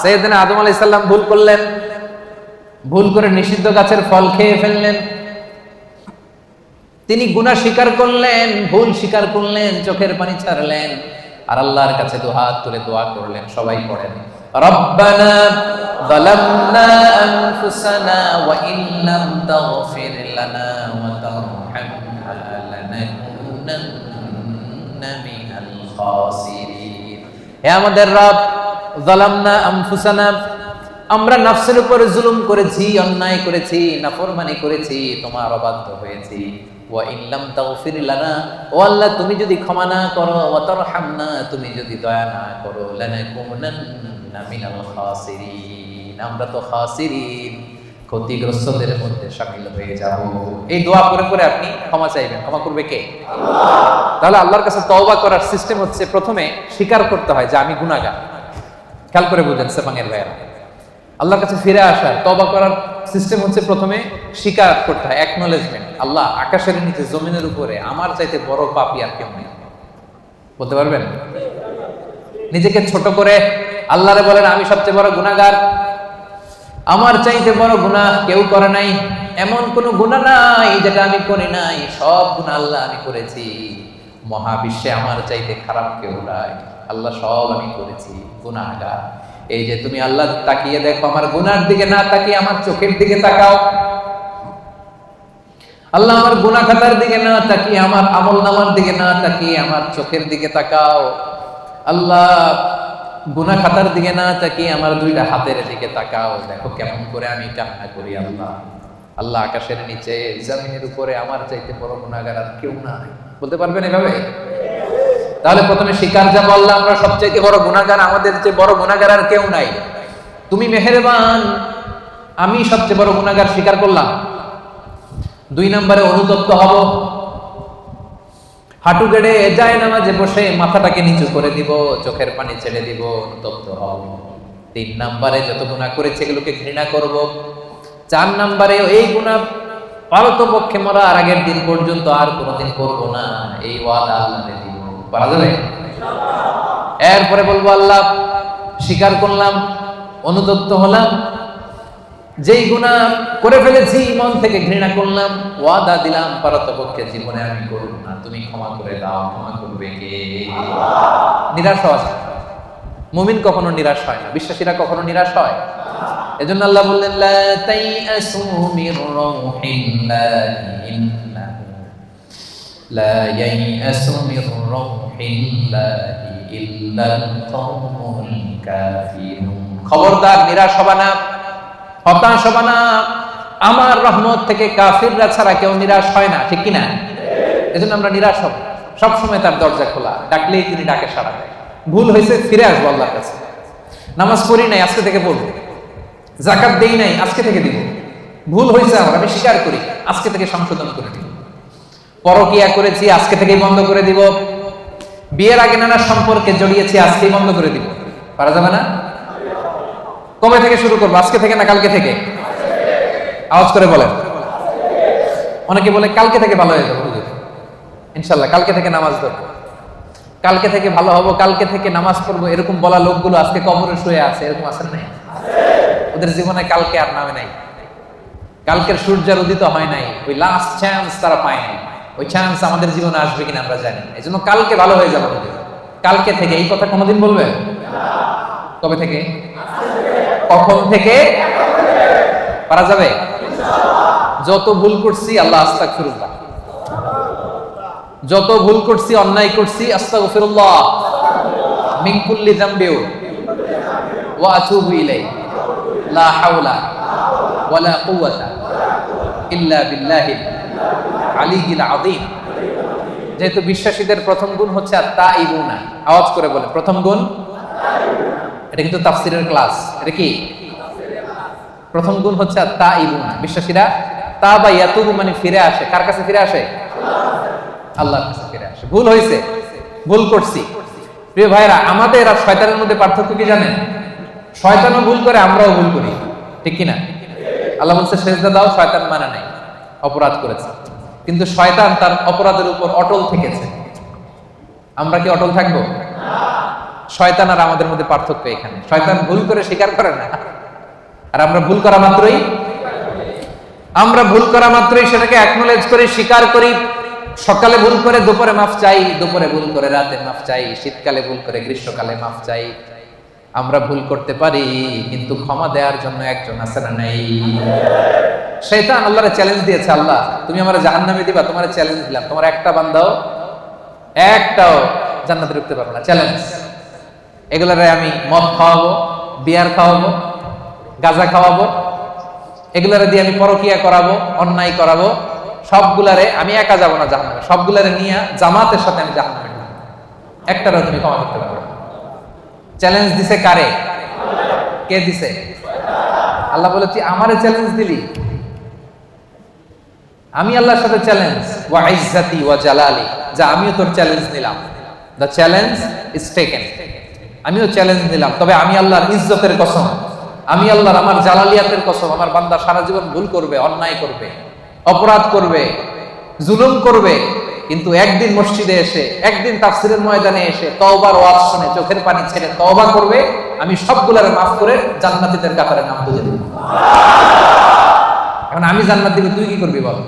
সাইয়েদনা আদম আলাইহিস সালাম ভুল করলেন, ভুল করে নিষিদ্ধ গাছের ফল খেয়ে ফেললেন। তিনি গুনাহ স্বীকার করলেন, ভুল স্বীকার করলেন, চোখের পানি ছাড়লেন, আর আল্লাহর কাছে দুহাত তুলে দোয়া করলেন। সবাই পড়েন, রব্বানা যালামনা আনফুসানা ওয়া ইন লাম তাগফির লানা ওয়া তারহামনা লানাকুনান্না মিনাল খাসিরিন। হে আমাদের রব, যালামনা আনফুসানা, আমরা নফসের উপর জুলুম করেছি, অন্যায় করেছি, নাফরমানি করেছি, তোমার অবাধ্য হয়েছি। ওয়া ইন লাম তাগফির লানা, ও আল্লাহ তুমি যদি ক্ষমা না করো, ওয়া তারহামনা তুমি যদি দয়া না করো, লানাকুনান্না মিনাল খাসিরিন, আমরা তো খাসিরিন, ক্ষতিগ্রস্তদের মধ্যে শামিল হয়ে যাব। এই দোয়া করে করে আপনি ক্ষমা চাইবেন। ক্ষমা করবে কে? আল্লাহ। তাহলে আল্লাহর কাছে তওবা করার সিস্টেম হচ্ছে প্রথমে স্বীকার করতে হয় যে আমি গুনাহগার। খেয়াল করে বুঝেন সেপাঙের ভাইয়েরা, আল্লাহর কাছে ফিরে আসার তওবা করার সিস্টেম হচ্ছে প্রথমে স্বীকার করতে হয়, অ্যাকনলেজমেন্ট। আল্লাহ, আকাশের নিচে জমিনের উপরে আমার চাইতে বড় পাপী আর কেউ নেই। বলতে পারবেন? নিজেকে ছোট করে আল্লাহরে বলেন আমি সবচেয়ে বড় গুনাহগার, আমার চাইতে বড় গুনাহ কেউ করে নাই, এমন কোন গুনাহ নাই যেটা আমি করি নাই, সব গুনাহ আল্লাহ আমি করেছি, মহাবিশ্বে আমার চাইতে খারাপ কেউ নাই, আল্লাহ সব আমি করেছি, গুনাহগার। এই যে তুমি আল্লাহ তাকিয়ে দেখো, আমার গুনার দিকে না তাকিয়ে আমার চোখের দিকে তাকাও। আল্লাহ আমার গুনাহ খাতার দিকে না তাকিয়ে, আমার আমলনামার দিকে না তাকিয়ে আমার চোখের দিকে তাকাও। আল্লাহ গুনাহ খাতার দিকে না তাকিয়ে আমার দুইটা হাতের দিকে তাকাও, দেখো কেমন করে আমি কান্না করি। আল্লাহ, আল্লাহ আকাশের নিচে জমিনের উপরে আমার চাইতে বড় গুনাহগার আর কেউ নাই। বলতে পারবেন এভাবে? তাহলে প্রথমে স্বীকার যা বললাম, আমরা সবচেয়ে বড় গুনাহগার, আমাদের চেয়ে বড় গুনাহগার আর কেউ নাই, তুমি মেহেরবান, আমি সবচেয়ে বড় গুনাহগার, স্বীকার করলাম। 2 নম্বরে অনুতপ্ত হব, হাঁটু গেড়ে যায় নামাজে বসে মাথাটাকে নিচু করে দিব, চোখের পানি ছেড়ে দিব, অনুতপ্ত হব। 3 নম্বরে যত গুনাহ করেছে এগুলোকে ঘৃণা করব। 4 নম্বরে এই গুনাহ পারতপক্ষে মরার আগের দিন পর্যন্ত আর কোনোদিন করব না, এই ওয়াদা আল্লাহকে দিব। পারা যাবে? এরপরে বলবো আল্লাহ স্বীকার করলাম, অনুতপ্ত হলাম, যেই গুনাহ করে ফেলেছি মন থেকে ঘৃণা করলাম, ওয়াদা দিলাম পারতপক্ষে জীবনে আমি করব না, তুমি ক্ষমা করে দাও। ক্ষমা করবে কে? নিরাশ হওয়া যায়। মুমিন কখনো নিরাশ হয় না, বিশ্বাসীরা কখনো নিরাশ হয়। এজন্য আল্লাহ বললেন লা তাইআসু মির রাউহিল্লাহি ইন্নাহু লা ইয়াইআসু মির রাউহিল্লাহি ইল্লাল কওমুল কাফিরুন। খবরদার নিরাশ হবা না, হতাশ হবা না, আমার রহমত থেকে কাফিররা ছাড়া কেউ নিরাশ হয় না, ঠিক কিনা? এজন্য আমরা নিরাশ হব, সবসময় তার দরজা খোলা, ডাকলেই তিনি ডাকে সাড়া দেয়। ভুল হয়েছে ফিরে আসবো আল্লাহর কাছে, নামাজ পড়ি নাই আজকে থেকে পড়বো, যাকাত দেই নাই আজকে থেকে দিব, ভুল হয়েছে আমার আমি স্বীকার করি, আজকে থেকে সংশোধন করে দিব। পরকিয়া করেছি আজকে থেকেই বন্ধ করে দিব, বিয়ের আগে নানা সম্পর্কে জড়িয়েছি আজকেই বন্ধ করে দিব। পারা যাবে না? কবে থেকে শুরু করবো? আজকে থেকে না কালকে থেকে? আওয়াজ করে বলেন। অনেকে বলে কালকে থেকে ভালো হয়ে যাবো, ইনশাল্লাহ কালকে থেকে নামাজ ধরবো, কালকে থেকে ভালো হবো, কালকে থেকে নামাজ পড়বো, এরকম বলা লোকগুলো আজকে কবরে শুয়ে আছে, এরকম আছে নাই? ওদের জীবনে কালকে আর নামে নাই, কালকের সূর্যের উদিত হয় নাই, ওই লাস্ট চান্স তারা পায় নাই। ওই চান্স আমাদের জীবনে আসবে কিনা আমরা জানি না। এই জন্য কালকে ভালো হয়ে যাবো, কালকে থেকে। এই কথা কোনোদিন বলবে? কবে থেকে? কখন থেকে? পারা যাবে? যত ভুল করছি আল্লাহ আস্তাগফিরুল্লাহ, যত ভুল করছি অন্যায় করছি আস্তাগফিরুল্লাহ মিন কুল্লি যামবি ওয়া আতুবু ইলাইহি লা হাওলা ওয়ালা কুওয়াতা ইল্লা বিল্লাহিল আলিয়্যিল আযীম। যেহেতু বিশ্বাসীদের প্রথম গুণ হচ্ছে আত-তাইবুনা, আওয়াজ করে বলে প্রথম গুণ। এটা কিন্তু তাফসীরের ক্লাস, এটা কি? প্রথম গুণ হচ্ছে আত-তাইবুনা, বিশ্বাসীরা তাবা ইয়াতুবু মানে ফিরে আসে। কার কাছে ফিরে আসে? আল্লাহর কাছে ফিরে আসে। ভুল হয়েছে, ভুল করছি। প্রিয় ভাইরা, আমাদের আর শয়তানের মধ্যে পার্থক্য কি জানেন? শয়তানও ভুল করে, আমরাও ভুল করি, ঠিক কিনা? আল্লাহ বলছে সেজদা দাও, শয়তান মানে নাই, অপরাধ করেছে, কিন্তু শয়তান তার অপরাধের উপর অটল থেকেছে। আমরা কি অটল থাকবো? শয়তান আর আমাদের মধ্যে পার্থক্য এখানে। শয়তান ভুল করে স্বীকার করে না, আর আমরা ভুল করা মাত্রই সেটাকে অ্যাকনোলেজ করি, স্বীকার করি। সকালে ভুল করে দুপুরে মাফ চাই, দুপুরে ভুল করে রাতে মাফ চাই, শীতকালে ভুল করে গ্রীষ্মকালে মাফ চাই। আমরা ভুল করতে পারি, কিন্তু ক্ষমা দেওয়ার জন্য একজন আছে না নাই? শয়তান আল্লাহরে চ্যালেঞ্জ দিয়েছে, আল্লাহ তুমি আমারে জাহান্নামে দিবা, তোমার চ্যালেঞ্জ দিলাম, তোমার একটা বান্দাও একটাও জান্নাতে ঢুকতে পারবে না, চ্যালেঞ্জ। এগুলারে আমি মদ খাওয়াবো, বিয়ার খাওয়াবো, গাঁজা খাওয়াবো, এগুলারে দিয়ে আমি পরকিয়া করাবো, অন্যায় করাবো, সবগুলারে আমি একা যাবো না জাহান্নামে, সবগুলারে নিয়ে জামাতের সাথে আমি জাহান্নামে ঢুকবো, একটারও তুমি ক্ষমা করতে পারবে না। চ্যালেঞ্জ দিছে কারে? কে দিছে? আল্লাহ বলে তুই আমারে চ্যালেঞ্জ দিলি, আমি আল্লাহর সাথে চ্যালেঞ্জ, ওয়া ইজ্জাতি ওয়া জালালি, যা আমিও তোর চ্যালেঞ্জ নিলাম। দ্য চ্যালেঞ্জ ইজ টেকেন, আমিও চ্যালেঞ্জ নিলাম, তবে আমি আল্লাহর ইজ্জতের কসম, আমি আল্লাহর আমার জালালিয়াতের কসম, আমার বান্দা সারা জীবন ভুল করবে, অন্যায় করবে, অপরাধ করবে, জুলুম করবে, কিন্তু একদিন মসজিদে এসে, একদিন তাফসিরের ময়দানে এসে তওবার ওয়াজ শুনে চোখের পানি ছেড়ে তওবা করবে, আমি সবগুলারে মাফ করে জান্নাতীদের কাতারে নাম তুলে দেব। এখন আমি জান্নাত দিব, তুই কি করবি বল?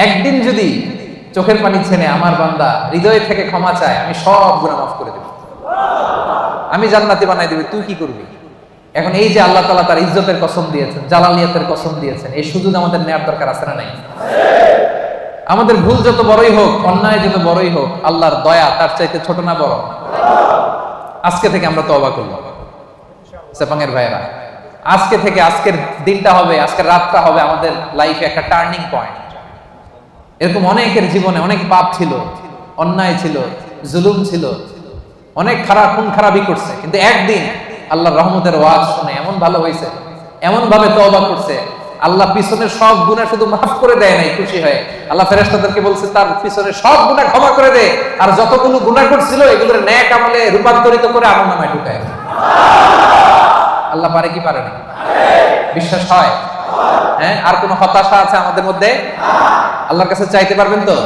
একদিন যদি চোখের পানি ছেড়ে আমার বান্দা হৃদয় থেকে ক্ষমা চায়, আমি সব গুনাহ মাফ করে দেব, আমি জান্নাতি বানাই দেব, তুই কি করবি? এখন এই যে আল্লাহ তাআলা তার ইজ্জতের কসম দিয়েছেন, জালালিয়াতের কসম দিয়েছেন, এই সুযোগ আমাদের নেওয়ার দরকার আছে না নাই? আমাদের ভুল যত বড়ই হোক, অন্যায় যত বড়ই হোক, আল্লাহর দয়া তার চাইতে ছোট না বড়? আজকে থেকে আমরা তওবা করব সেপাঙের ভাইয়েরা, আজকে থেকে, আজকের দিনটা হবে, আজকের রাতটা হবে আমাদের লাইফে একটা টার্নিং পয়েন্ট। এরকম অনেকের জীবনে অনেক পাপ ছিল, অন্যায় ছিল, জুলুম ছিল, অনেক খুন খারাপি করছে, কিন্তু একদিন আল্লাহর রহমতের ওয়াজ শুনে এমন ভালো হয়েছে, এমন ভাবে তওবা করছে, আল্লাহ পিছনের সব গুনাহ শুধু মাফ করে দেয় নাই, খুশি হয়ে আল্লাহ ফেরেশতাদেরকে বলছে তার পিছনের সব গুনাহ ক্ষমা করে দে, আর যতগুলো গুনাহ করছিল এগুলোর নেক আমলে রূপান্তরিত করে আমলনামায় ঢুকায়। আল্লাহ পারে কি পারে না? বিশ্বাস হয়? হ্যাঁ, আর কোনো হতাশা আছে আমাদের মধ্যে? আল্লাহর কাছে চাইতে পারবেন তো?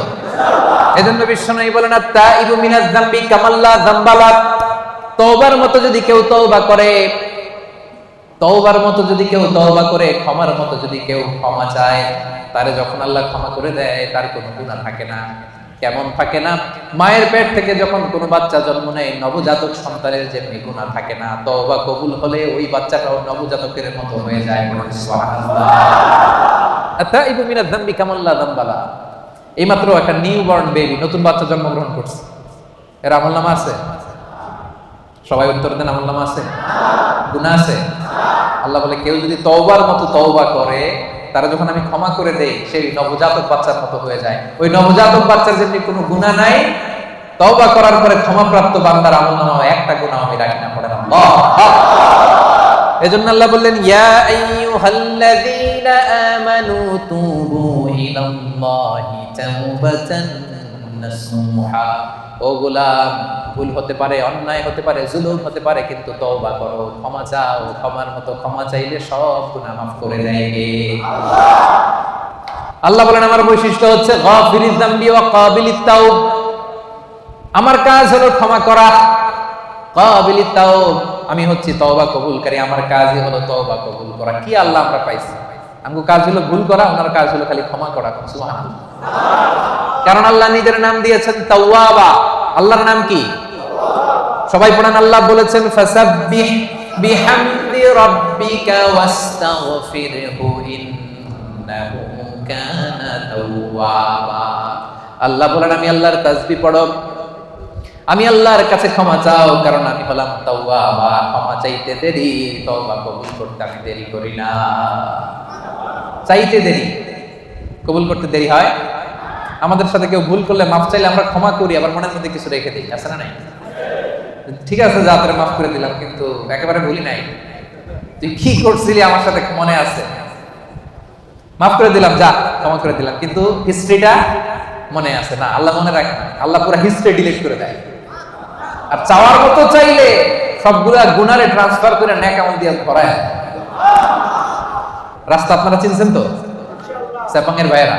এজন্য বিশ্বনবী বলেন, আত-তাইবু মিনাজ যামবি কামাল্লা যামবালা, তওবার মতো যদি কেউ তওবা করে, তওবার মতো যদি কেউ তওবা করে, ক্ষমার মতো যদি কেউ ক্ষমা চায়, তারে যখন আল্লাহ ক্ষমা করে দেয় তার কোনো গুনাহ থাকে না। কেমন থাকে না? মায়ের পেট থেকে যখন কোনো বাচ্চা জন্ম নেয়, নবজাতক সন্তানের যেমনি গুনাহ থাকে না, তওবা কবুল হলে ওই বাচ্চাটাও নবজাতকের মতো হয়ে যায়। সুবহানাল্লাহ। আত-তাইবু মিনাজ যামবি কামাল্লা যামবালা, এইমাত্র একটা নিউবর্ন বেবি, নতুন বাচ্চা জন্মগ্রহণ করছে, এর আমলনামা আছে? সবাই উত্তর দেন, আমলনামা আছে? গুনাহ আছে? আল্লাহ বলে কেউ যদি তওবার মতো তওবা করে, তারা যখন আমি ক্ষমা করে দেই, সেই নবজাতক বাচ্চার মতো হয়ে যায়। ওই নবজাতক বাচ্চার যেমনি কোনো গুনাহ নাই, তওবা করার পরে ক্ষমাপ্রাপ্ত বান্দার আমলনামা একটা গুনাহ আমি রাখি না, পড়েন আল্লাহ। এজন্য আল্লাহ বললেন, ইয়া আইয়ুহাল্লাযীনা আমানু তুবু ইলাল্লাহি তাওবাতান নাসুহা, ও গোলাম, ভুল হতে পারে, অন্যায় হতে পারে, জুলুম হতে পারে, কিন্তু তওবা করো, ক্ষমা চাও, ক্ষমার মতো ক্ষমা চাইলে সব গুনাহ মাফ করে দেয় কে? আল্লাহ বলেন আমার বৈশিষ্ট্য হচ্ছে গাফিরিয যামবি ওয়া কাবিলিত তাওব, আমার কাজ হলো ক্ষমা করা, কাবিলিত তাওব, আমি হচ্ছি তওবা কবুলকারী, আমার কাজই হলো তওবা কবুল করা। কি আল্লাহ আমরা পাইছি? আমগো কাজ হলো ভুল করা, ওনার কাজ হলো খালি ক্ষমা করা। সুবহানাল্লাহ। কারণ আল্লাহ নিজের নাম দিয়েছেন তাওয়াবা। আল্লাহর নাম কি? সবাই পড়েন, আল্লাহ বলেছেন ফাসাব্বিহ বিহামদি রাব্বিকা ওয়াস্তাগফিরহু ইন্নাহু কানা তাওয়াবা। আল্লাহ বলেন আমি আল্লাহর তাসবিহ পড়ো, আমি আল্লাহর কাছে ক্ষমা চাও, কারণ আমি হলাম তাওয়াবা, ক্ষমা চাইতে দেরি, তওবা কবুল করতে আমি দেরি করি না। চাইতে দেরি, কবুল করতে দেরি হয়। আমাদের সাথে কেউ ভুল করলে মাফ চাইলে আমরা ক্ষমা করি, আবার মনের মধ্যে কিছু রেখে দিই, আছে না নাই? ঠিক আছে, যা তোরে মাফ করে দিলাম, কিন্তু একেবারে ভুলি নাই, তুই কি করছিলি আমার সাথে মনে আছে, মাফ করে দিলাম, যা ক্ষমা করে দিলাম, কিন্তু হিস্ট্রিটা মনে আছে না। আল্লাহ মনে রাখে না, আল্লাহ পুরো হিস্ট্রি ডিলিট করে দেয়। আর চাওয়ার মতো চাইলে সবগুলা গুনারে ট্রান্সফার করে নেক আমল দিয়ে ভরায়। রাস্তা আপনারা চিনছেন তো? সেপাঙের ভাইয়েরা,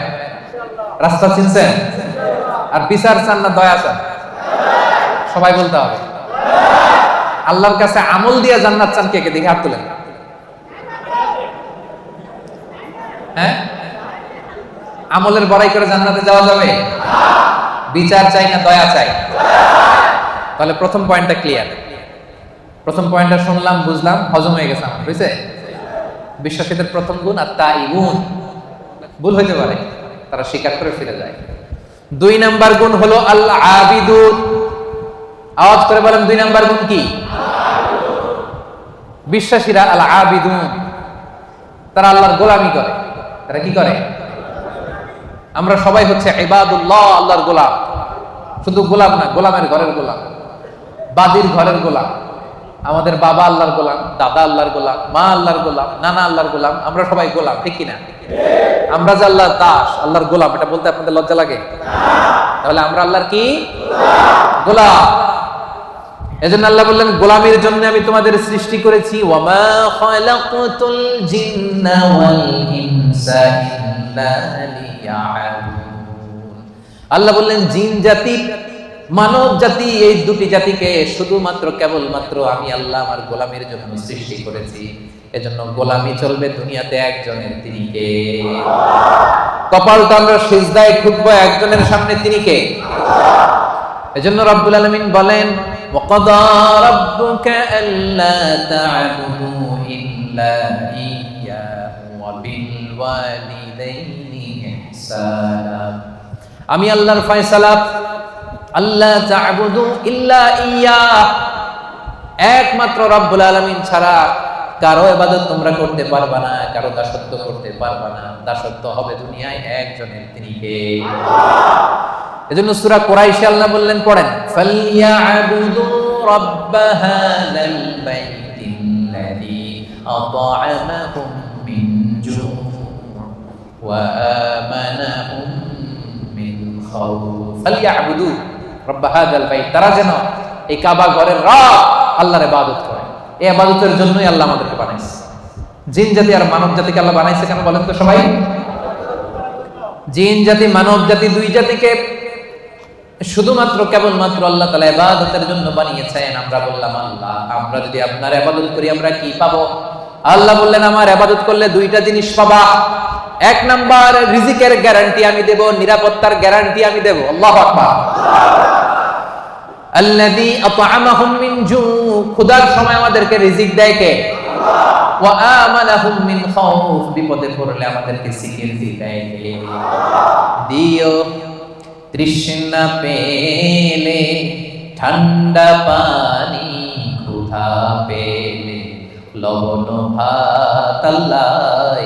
রাস্তা চিনছেন? আর বিচার চান না দয়া চান? সবাই বলতে হবে আল্লাহর কাছে আমল দিয়ে জান্নাত চান কে কে? দেখে হাত তুলেন। হ্যাঁ, আমলের বড়াই করে জান্নাতে যাওয়া যাবে? বিচার চাই না দয়া চাই? তাহলে প্রথম পয়েন্টটা ক্লিয়ার। প্রথম পয়েন্টটা শুনলাম, বুঝলাম, হজম হয়ে গেছে আমার, বুঝছে? বিশ্বাসীদের প্রথম গুণ আত-তাইবুন, ভুল হইতে পারে, তারা স্বীকার করে ফিরে যায়। 2 নাম্বার গুণ হলো আল আবিদুন। আওয়াজ করে বলেন 2 নাম্বার গুণ কি? বিশ্বাসীরা আল আবিদুন, তারা আল্লাহর গোলামি করে। তারা কি করে? আমরা সবাই হচ্ছে ইবাদুল্লাহ, আল্লাহর গোলাম। শুধু গোলাম না, গোলামের ঘরের গোলাম, বাদীর ঘরের গোলাম। আমাদের বাবা আল্লাহর গোলাম, দাদা আল্লাহর গোলাম, মা আল্লাহর গোলাম, নানা আল্লাহর গোলাম। আমরা সবাই গোলাম, ঠিক কিনা? আমরা যে আল্লাহর দাস, আল্লাহর গোলাম, এটা বলতে আপনাদের লজ্জা লাগে? তাহলে আমরা আল্লাহর কি? গোলাম। এজন্য আল্লাহ বললেন, গোলামের জন্য আমি তোমাদের সৃষ্টি করেছি। ওয়ামা খালাকতুল জিন্না ওয়াল ইনসা ইল্লা লিয়াবুদুন। আল্লাহ বললেন, জিন জাতি, মানব জাতি, এই দুটি জাতিকে শুধুমাত্র কেবলমাত্র আমি আল্লাহ আমার গোলামের জন্য সৃষ্টি করেছি। এজন্য গোলামি চলবে দুনিয়াতে একজনের, তিনি কে? কপালটা আমরা সিজদায় ঠুকবো একজনের সামনে, তিনি কে? এজন্য রব্বুল আলামিন বলেন, وَقَضَى رَبُّكَ أَلَّا تَعْبُدُوا إِلَّا إِيَّاهُ وَبِالْوَالِدَيْنِ إِحْسَانًا। আমি আল্লাহর ফয়সালা, আল্লাহ তা'বুদু ইল্লা ইয়্যাহ, একমাত্র রব্বুল আলামিন ছাড়া কারো ইবাদত তোমরা করতে পারবা না, কারো দাসত্ব করতে পারবা না। দাসত্ব হবে দুনিয়ায় একজনের, তিনি কে? এজন্য সূরা কুরাইশে আল্লাহ বললেন, পড়েন, ফালইয়াবুদু রাব্ব হাযাল বাইতিল্লাযী আত'আমাহুম মিন জু' ওয়া আমানাহুম মিন খাউফ। ফালইয়াবুদু রাব্ব হাযাল বাইত, তারা যেন এই কাবা ঘরের রব আল্লাহর ইবাদত করে। এই ইবাদতের জন্যই আল্লাহ আমাদেরকে বানাইছে। জিন জাতি আর মানব জাতিকে আল্লাহ বানাইছে কেন বলেন তো সবাই? জিন জাতি, মানব জাতি, দুই জাতিকে শুধুমাত্র কেবলমাত্র আল্লাহ তাআলা ইবাদতের জন্য বানিয়েছেন। আমরা বললাম, আল্লাহ, আমরা যদি আপনার ইবাদত করি আমরা কি পাবো? আল্লাহ বললেন, আমার ইবাদত করলে দুইটা জিনিস পাবা। 1 নাম্বার, রিজিকের গ্যারান্টি আমি দেব, নিরাপত্তার গ্যারান্টি আমি দেব। আল্লাহু আকবার। আল্লাযী আত'আমাহুম মিন জু', ক্ষুধার সময় আমাদেরকে রিজিক দেয় কে? আল্লাহ। ওয়া আমানাহুম মিন খাউফ, বিপদে পড়লে আমাদেরকে সিকিউরিটি দেয় কে? দিও। তৃষ্ণা পেলে ঠান্ডা পানি, ক্ষুধা পেলে লবণ ভাত, আল্লাহ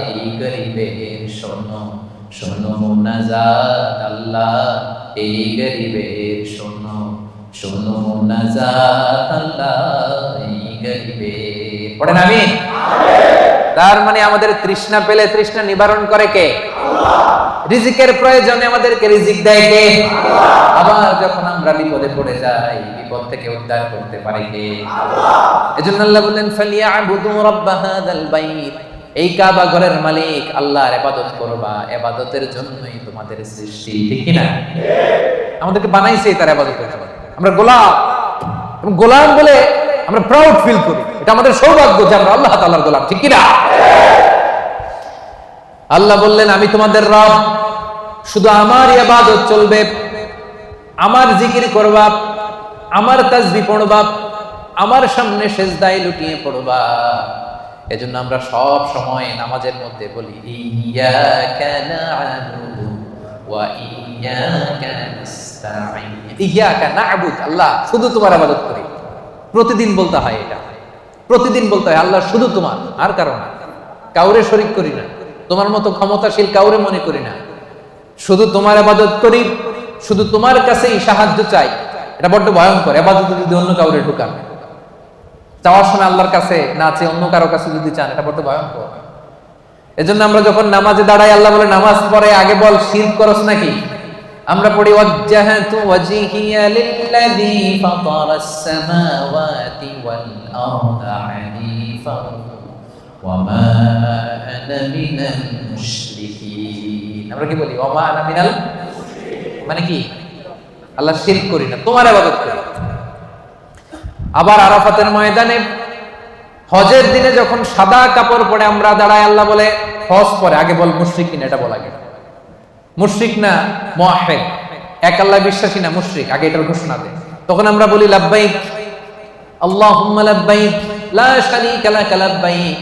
এই গরিবের শোনো, শোনো মুনাজাত, আল্লাহ এই গরিবের শোনো, শোনো মুনাজাত, আল্লাহ এই গরিবের। পড়েন আমিন। তার মানে আমাদের তৃষ্ণা পেলে তৃষ্ণা নিবারণ করে কে? আল্লাহ। রিজিকের প্রয়োজনে আমাদেরকে রিজিক দেয় কে? আল্লাহ। আবার যখন আমরা বিপদে পড়ে যাই, বিপদ থেকে উদ্ধার করতে পারে কে? আল্লাহ। এজন্য আল্লাহ বলেন, ফালিয়াবুদু রাব্ব হাযাল বাইত, এই কাবা ঘরের মালিক আল্লাহর ইবাদত করবা। ইবাদতের জন্যই তোমাদের সৃষ্টি, ঠিক কি না? আমাদেরকে বানাইছে তার ইবাদতের জন্য। আমরা গোলাম, এবং গোলাম বলে আমরা প্রাউড ফিল করি। এটা আমাদের সৌভাগ্য যে আমরা আল্লাহ তাআলার গোলাম, ঠিক কি না? আল্লাহ বললেন, আমি তোমাদের রব, শুধু আমার ইবাদত চলবে, আমার জিকির করবা, আমার তাসবিহ পড়বা, আমার সামনে সিজদায় লুটিয়ে পড়বা। এজন্য আমরা সব সময় নামাজের মধ্যে বলি, ইয়্যাকা না'বুদু ওয়া ইয়্যাকা নাস্তাঈন। ইয়্যাকা না'বুদ, আল্লাহ শুধু তোমার ইবাদত করি। প্রতিদিন বলতে হয়, এটা প্রতিদিন বলতে হয়, আল্লাহ শুধু তোমার, আর কারো না, কাউরে শরীক করি না, তোমার মতো ক্ষমতাশীল কাউরে মনে করি না, শুধু তোমার ইবাদত করি, শুধু তোমার কাছেই সাহায্য চাই। এটা বড্ড ভয়ঙ্কর। ইবাদত যদি অন্য কাউরে ঢুকান, চাওয়ার সময় আল্লাহর কাছে না চেয়ে অন্য কারো কাছে যদি চান, এটা বড্ড ভয়ঙ্কর। এজন্য আমরা যখন নামাজে দাঁড়াই, আল্লাহ বলে, নামাজ পড়ে আগে বল শিরক করছ নাকি? আমরা পড়ি, ওয়াজ্জাহাতু ওয়াজহিয়া লিল্লাযী ফাতারাস সামাওয়াতি ওয়াল আরদা হানিফান ওয়া মা আনা মিনাল মুশরিকিন। আমরা কি বলি? ওয়া মা আনা মিনাল মুশরিকিন, মানে কি? আল্লাহ শিরক করি না, তোমার ইবাদত করি। আবার আরাফাতের ময়দানে হজের দিনে যখন সাদা কাপড় পরে আমরা দাঁড়াই, আল্লাহ বলে হজ পরে, আগে বল মুশরিক কিনা এটা বল, আগে মুশরিক না মুওয়াহহিদ, এক আল্লাহ বিশ্বাসী না মুশরিক, আগে এটার ঘোষণা দেয়। তখন আমরা বলি লাব্বাইক আল্লাহুম্মা লাব্বাইক লা শারীকা লাকা লাব্বাইক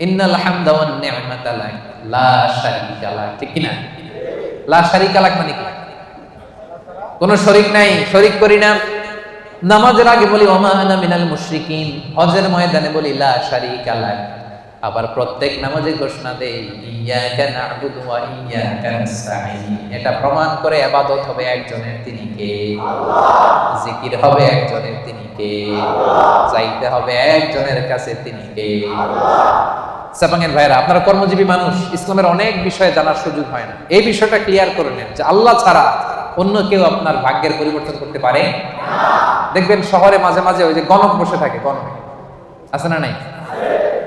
ইন্নাল হামদা ওয়ান নি'মাতা লাক লা শারীকা লাক। ঠিক কি না? লা শারীকা লাক মানে কি? কোনো শরীক নাই, শরীক করি না। নামাজের আগে বলি ওমা আনা মিনাল মুশরিকিন, হজের ময়দানে বলি লা শারীকা লাক। আবার প্রত্যেক নামাজে ঘোষণা দেই ইয়াকা না'বুদু ওয়া ইয়াকা নাস্তাঈন। এটা প্রমাণ করে ইবাদত হবে একজনের, তিনি কে? আল্লাহ। জিকির হবে একজনের, তিনি কে? আল্লাহ। চাইতে হবে একজনের কাছে, তিনি কে? আল্লাহ। সাপাঙ্গের ভাইরা, আপনারা কর্মজীবী মানুষ, ইসলামের অনেক বিষয়ে জানার সুযোগ হয় না। এই বিষয়টা ক্লিয়ার করে নেন যে আল্লাহ ছাড়া অন্য কেউ আপনার ভাগ্যের পরিবর্তন করতে পারে না। দেখবেন শহরে মাঝে মাঝে ওই যে গণক বসে থাকে, গণক আছে না নাই?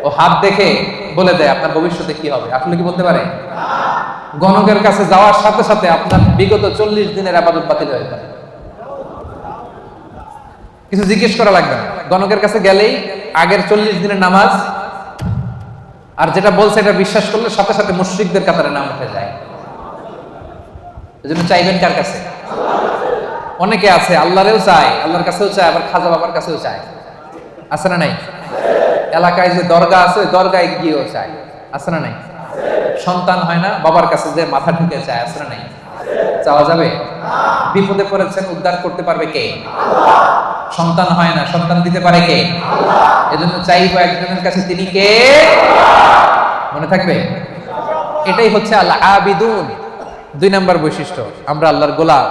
ও হাত দেখে বলে দেয় আপনার ভবিষ্যতে কি হবে। আসলে কি বলতে পারে? গণকের কাছে যাওয়ার সাথে সাথে আপনার বিগত 40 দিনের ইবাদত বাতিল হয়ে যায়। কিছু জিজ্ঞেস করা লাগবে না, গণকের কাছে গেলেই আগের 40 দিনের নামাজ আর যেটা বলছে এটা বিশ্বাস করলে সাথে সাথে মুশরিকদের কাতারে নাম উঠে যায়। এজন্য চাইবেন কার কাছে? অনেকে আছে আল্লাহরেও চায়, আল্লাহর কাছেও চায়, আবার খাজা বাবার কাছেও চায়, আছে না নাই? এলাকায় যে দরগা আছে ওই দরগায় গিয়েও চায়, আছে না নাই? সন্তান হয় না, বাবার কাছে যে মাথা ঢুকে চায়, আছে না নাই? চাওয়া যাবে? বিপদে পড়েছেন, উদ্ধার করতে পারবে কে? আল্লাহ। সন্তান হয় না, সন্তান দিতে পারে কে? আল্লাহ। এজন্য চাইবো একজনের কাছে, তিনি কে? মনে থাকবে? এটাই হচ্ছে আল্লাহ আবিদুন। 2 নাম্বার বৈশিষ্ট্য, আমরা আল্লাহর গোলাম।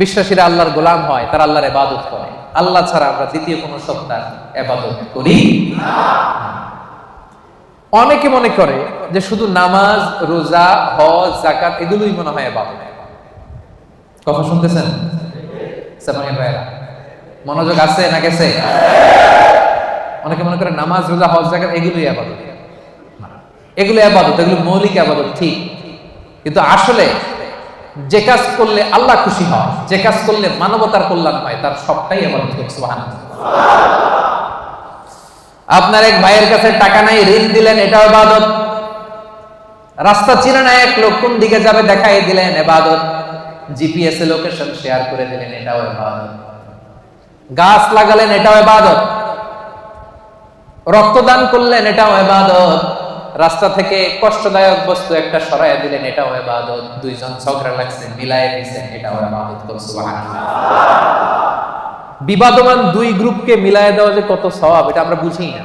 বিশ্বাসীরা আল্লাহর গোলাম হয়, তারা আল্লাহর ইবাদত করে। আল্লাহ ছাড়া আমরা দ্বিতীয় কোনো সত্তার ইবাদত করি না। অনেকে মনে করে যে শুধু নামাজ, রোজা, হজ, যাকাত এগুলোই মনে হয় ইবাদত। কথা শুনতেছেন? সামান্য ভাইরা মনোযোগ আছে না গেছে? অনেকে মনে করে নামাজ, রোজা, হজ, যাকাত এগুলোই ইবাদত। এগুলো ইবাদত, এগুলো মৌলিক ইবাদত, ঠিক। কিন্তু আসলে যে কাজ করলে আল্লাহ খুশি হয়, যে কাজ করলে মানবতার কল্যাণ হয়, তার সবটাই ইবাদত। সুবহানাল্লাহ। আপনার এক ভাইয়ের কাছে টাকা নাই, ঋণ দিলেন, এটাও ইবাদত। রাস্তা চিনে না এক লোক, কোন দিকে যাবে দেখাই দিলেন, ইবাদত। জিপিএস এ লোকেশন শেয়ার করে দিলেন, এটাও ইবাদত। গাছ লাগালেন, এটাও ইবাদত। রক্তদান করলেন, এটাও ইবাদত। রাস্তা থেকে কষ্টদায়ক বস্তু একটা সরাইয়া দিলেন, এটাও ইবাদত। 2 জন ঝগড়া লাগছে, মিলায়ে দিয়েছেন, এটাও ইবাদত। সুবহানাল্লাহ। বিবাদমান 2 গ্রুপকে মিলায়ে দেওয়া যে কত সওয়াব, এটা আমরা বুঝি না।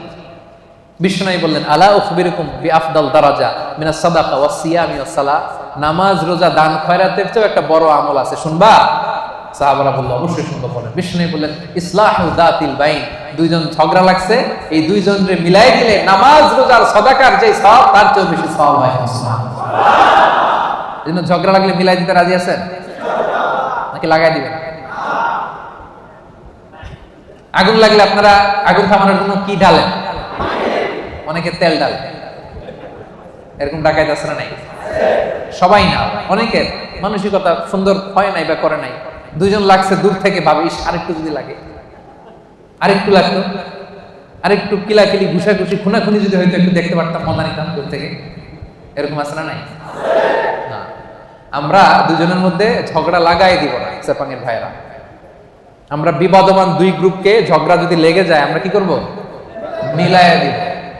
বিশ্বনবী বললেন আলা উখবিরুকুম বিআফদাল দারাজা মিনাস সাদাকা ওয়াস সিয়ামি ওয়াস সালাহ। নামাজ, রোজা, দান, খয়রাতের চেয়ে একটা বড় আমল আছে, শুনবা? সাহাবারা বলল অবশ্যই শুনবো। বলেন, বিশ্বনবী বললেন ইসলাহু যাতিল বাইন। 2 জন ঝগড়া লাগছে, এই 2 জনরে মিলাই দিলে নামাজ, রোজার, সাদাকার যে সওয়াব তার চেয়ে বেশি সওয়াব হয়। সুবহানাল্লাহ। এজন্য ঝগড়া লাগলে মিলাই দিতে রাজি আছেন নাকি লাগাই দিবেন? আগুন লাগলে আপনারা আগুন থামানোর জন্য কি ঢালেন? অনেকে তেল ঢালে। এরকম ডাকাইত আছে না নাই? সবাই না, অনেকের মানসিকতা সুন্দর হয় নাই বা করে নাই। 2 জন লাগছে, দূর থেকে ভাবিস আরেকটু যদি লাগে, আরেকটু লাগতো, আরেকটু কিলাকিলি, ঘুষাঘুষি, খুনাখুনি যদি হয়তো একটু দেখতে পারতাম, মজা নিতাম দূর থেকে। এরকম আছে না নাই? না, আমরা 2 জনের মধ্যে ঝগড়া লাগাই দিব না। সেপাঙ্গের ভাইরা, আমরা বিবাদমান 2 গ্রুপকে ঝগড়া যদি লেগে যায়, আমরা কি করব? মিলাইয়া দিব।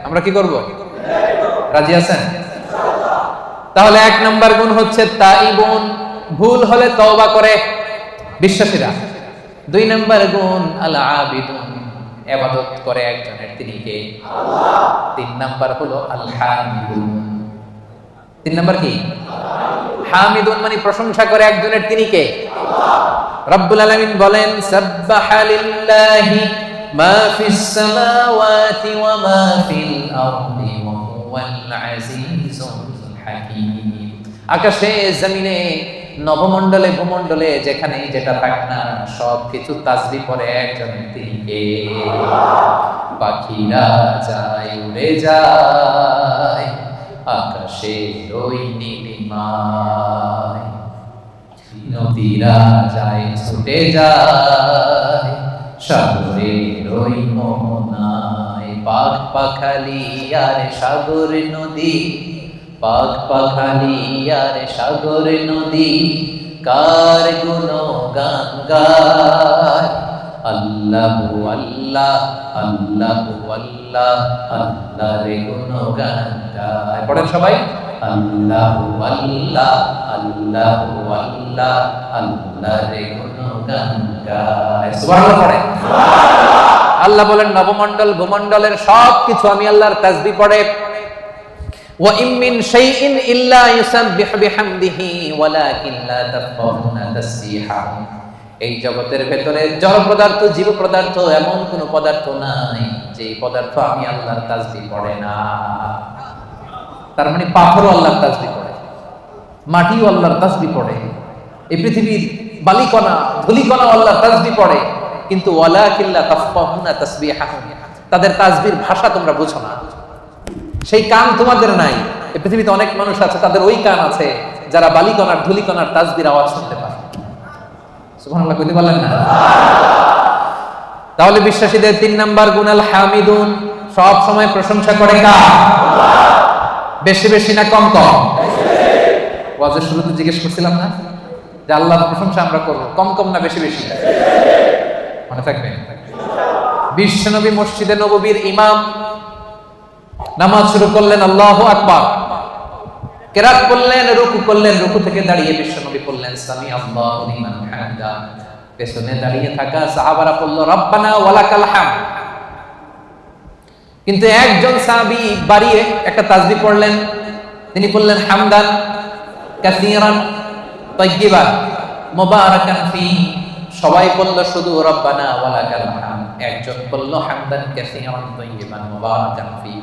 আমরা কি করব? রাজি আছেন? তাহলে 1 নাম্বার গুণ হচ্ছে তাইবুন, ভুল হলে তওবা করে বিশ্বাসীরা। 2 নাম্বার গুণ আল আবিদুন, ইবাদত করে একজনের, তিনি কে? আল্লাহ। 3 নাম্বার হলো আল হামিদুন। 3 নাম্বার কি? হামিদুন মানে প্রশংসা করে একজনের, তিনি কে? আল্লাহ। রব্বুল আলামিন বলেন সাব্বাহা লিল্লাহি মা ফিস সামাওয়াতি ওয়া মা ফিল আরদি ওয়া হুয়াল আজিজুল হাকীম। আকাশে, জমিনে, নবমণ্ডলে, ভূমণ্ডলে, যেখানে যেটা থাক না, সবকিছু তাসবিহ করে একজনের, তিনি কে? পাখিরা যায়, উড়ে যায় আকাশে ওই নীলিমায়, নদীরা যায়, ছুটে যায় সাগরের ওই মোহনায় পাক পাখালি আর সাগর নদী, পাক পাখালি আর সাগর নদী, কার গুণগান গায়। আল্লাহু আল্লাহ আল্লাহু আল্লাহ আল্লাহর গুণগান গায়। পড়েন সবাই, আল্লাহু আল্লাহ আল্লাহু আল্লাহ আল্লাহর গুণগান গায়। সুবহানাল্লাহ পড়েন। আল্লাহ বলেন নবমণ্ডল ভূমণ্ডলের সব কিছু আমি আল্লাহর তাসবিহ পড়ে। ওয়া ইম মিন শাইইন ইল্লা ইউসাব্বিহু বিহামদিহি ওয়ালাকিন লা তাফকাহুনা তাসবিহাহুম। এই জগতের ভেতরে জড় পদার্থ, জীব পদার্থ, এমন কোন পদার্থ নাই যে পদার্থ আমি আল্লাহর তাসবিহ পড়ে না। তার মানে পাথরও আল্লাহর তাসবিহ পড়ে, মাটিও আল্লাহর তাসবিহ পড়ে, এই পৃথিবীর বালিকণা ধুলিকণা আল্লাহর তাসবিহ পড়ে, কিন্তু ওয়ালাকিন লা তাফকাহুনা তাসবিহাহুম, তাদের তাসবিহর ভাষা তোমরা বুঝো না। সেই কান তোমাদের নাই। এই পৃথিবীতে অনেক মানুষ আছে তাদের ওই কান আছে যারা বালিকণার ধুলিকণার তাসবিহর আওয়াজ শুনতে পায়। সুবহানাল্লাহ কইতে পারলেন না? তাহলে বিশ্বাসীদের ৩ নাম্বার গুণ আল হামিদুন, সব সময় প্রশংসা করে কার? বেশি বেশি না কম কম? ওয়াজের শুরুতে জিজ্ঞেস করছিলাম না যে আল্লাহর প্রশংসা আমরা করব, কম কম না বেশি বেশি? মনে থাকবে। বিশ্বনবী মসজিদে নববীর ইমাম, নামাজ শুরু করলেন, আল্লাহু আকবার, কেরাত করলেন, রুকু করলেন, রুকু থেকে দাঁড়িয়ে বিশ্বনবী বললেন সামি আল্লাহু লিমান হামদা। পেছনে দাঁড়িয়ে থাকা সাহাবারা বলল রব্বানা ওয়ালাকাল হামদ। কিন্তু একজন সাহাবী বাড়িয়ে একটা তাসবিহ পড়লেন, তিনি বললেন হামদান কাসীরান তাইয়্যিবান মুবারাকান ফি। সবাই বলল শুধু রব্বানা ওয়ালাকাল হামদ, একজন বলল হামদান কাসীরান তাইয়্যিবান মুবারাকান ফি।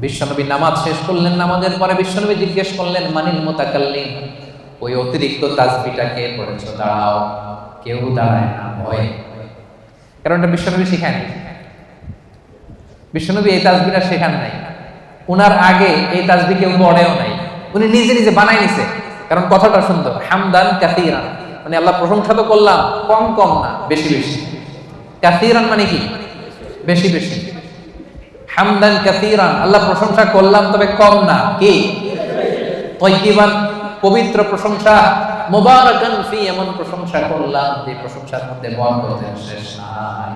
বিশ্বনবী নামাজ শেষ করলেন, নামাজের পরে বিশ্বনবী জিজ্ঞেস করলেন মানিল মুতাকাল্লিম, ওই অতিরিক্ত তাসবিহটা কে পড়েছো? দাঁড়াও। কেউ দাঁড়ায় না, ভয়। কারণ এটা বিশ্বনবী শেখান নাই, বিশ্বনবী এই তাসবিহটা শেখান নাই, উনার আগে এই তাসবিহ কেউ পড়েও নাই, উনি নিজে নিজে বানাই নিছে। কারণ কথাটা সুন্দর, হামদান কাসীরান মানে আল্লাহ প্রশংসা তো করলাম, কম কম না বেশি বেশি। কাসীরান মানে কি? বেশি বেশি। হামদান কাসীরান আল্লাহ প্রশংসা করলাম তবে কম না, কি? তাইয়্যিবান পবিত্র প্রশংসা, মুবারাকান ফি এমন প্রশংসা করলাম যে প্রশংসার মধ্যে বরকতের শেষ নাই।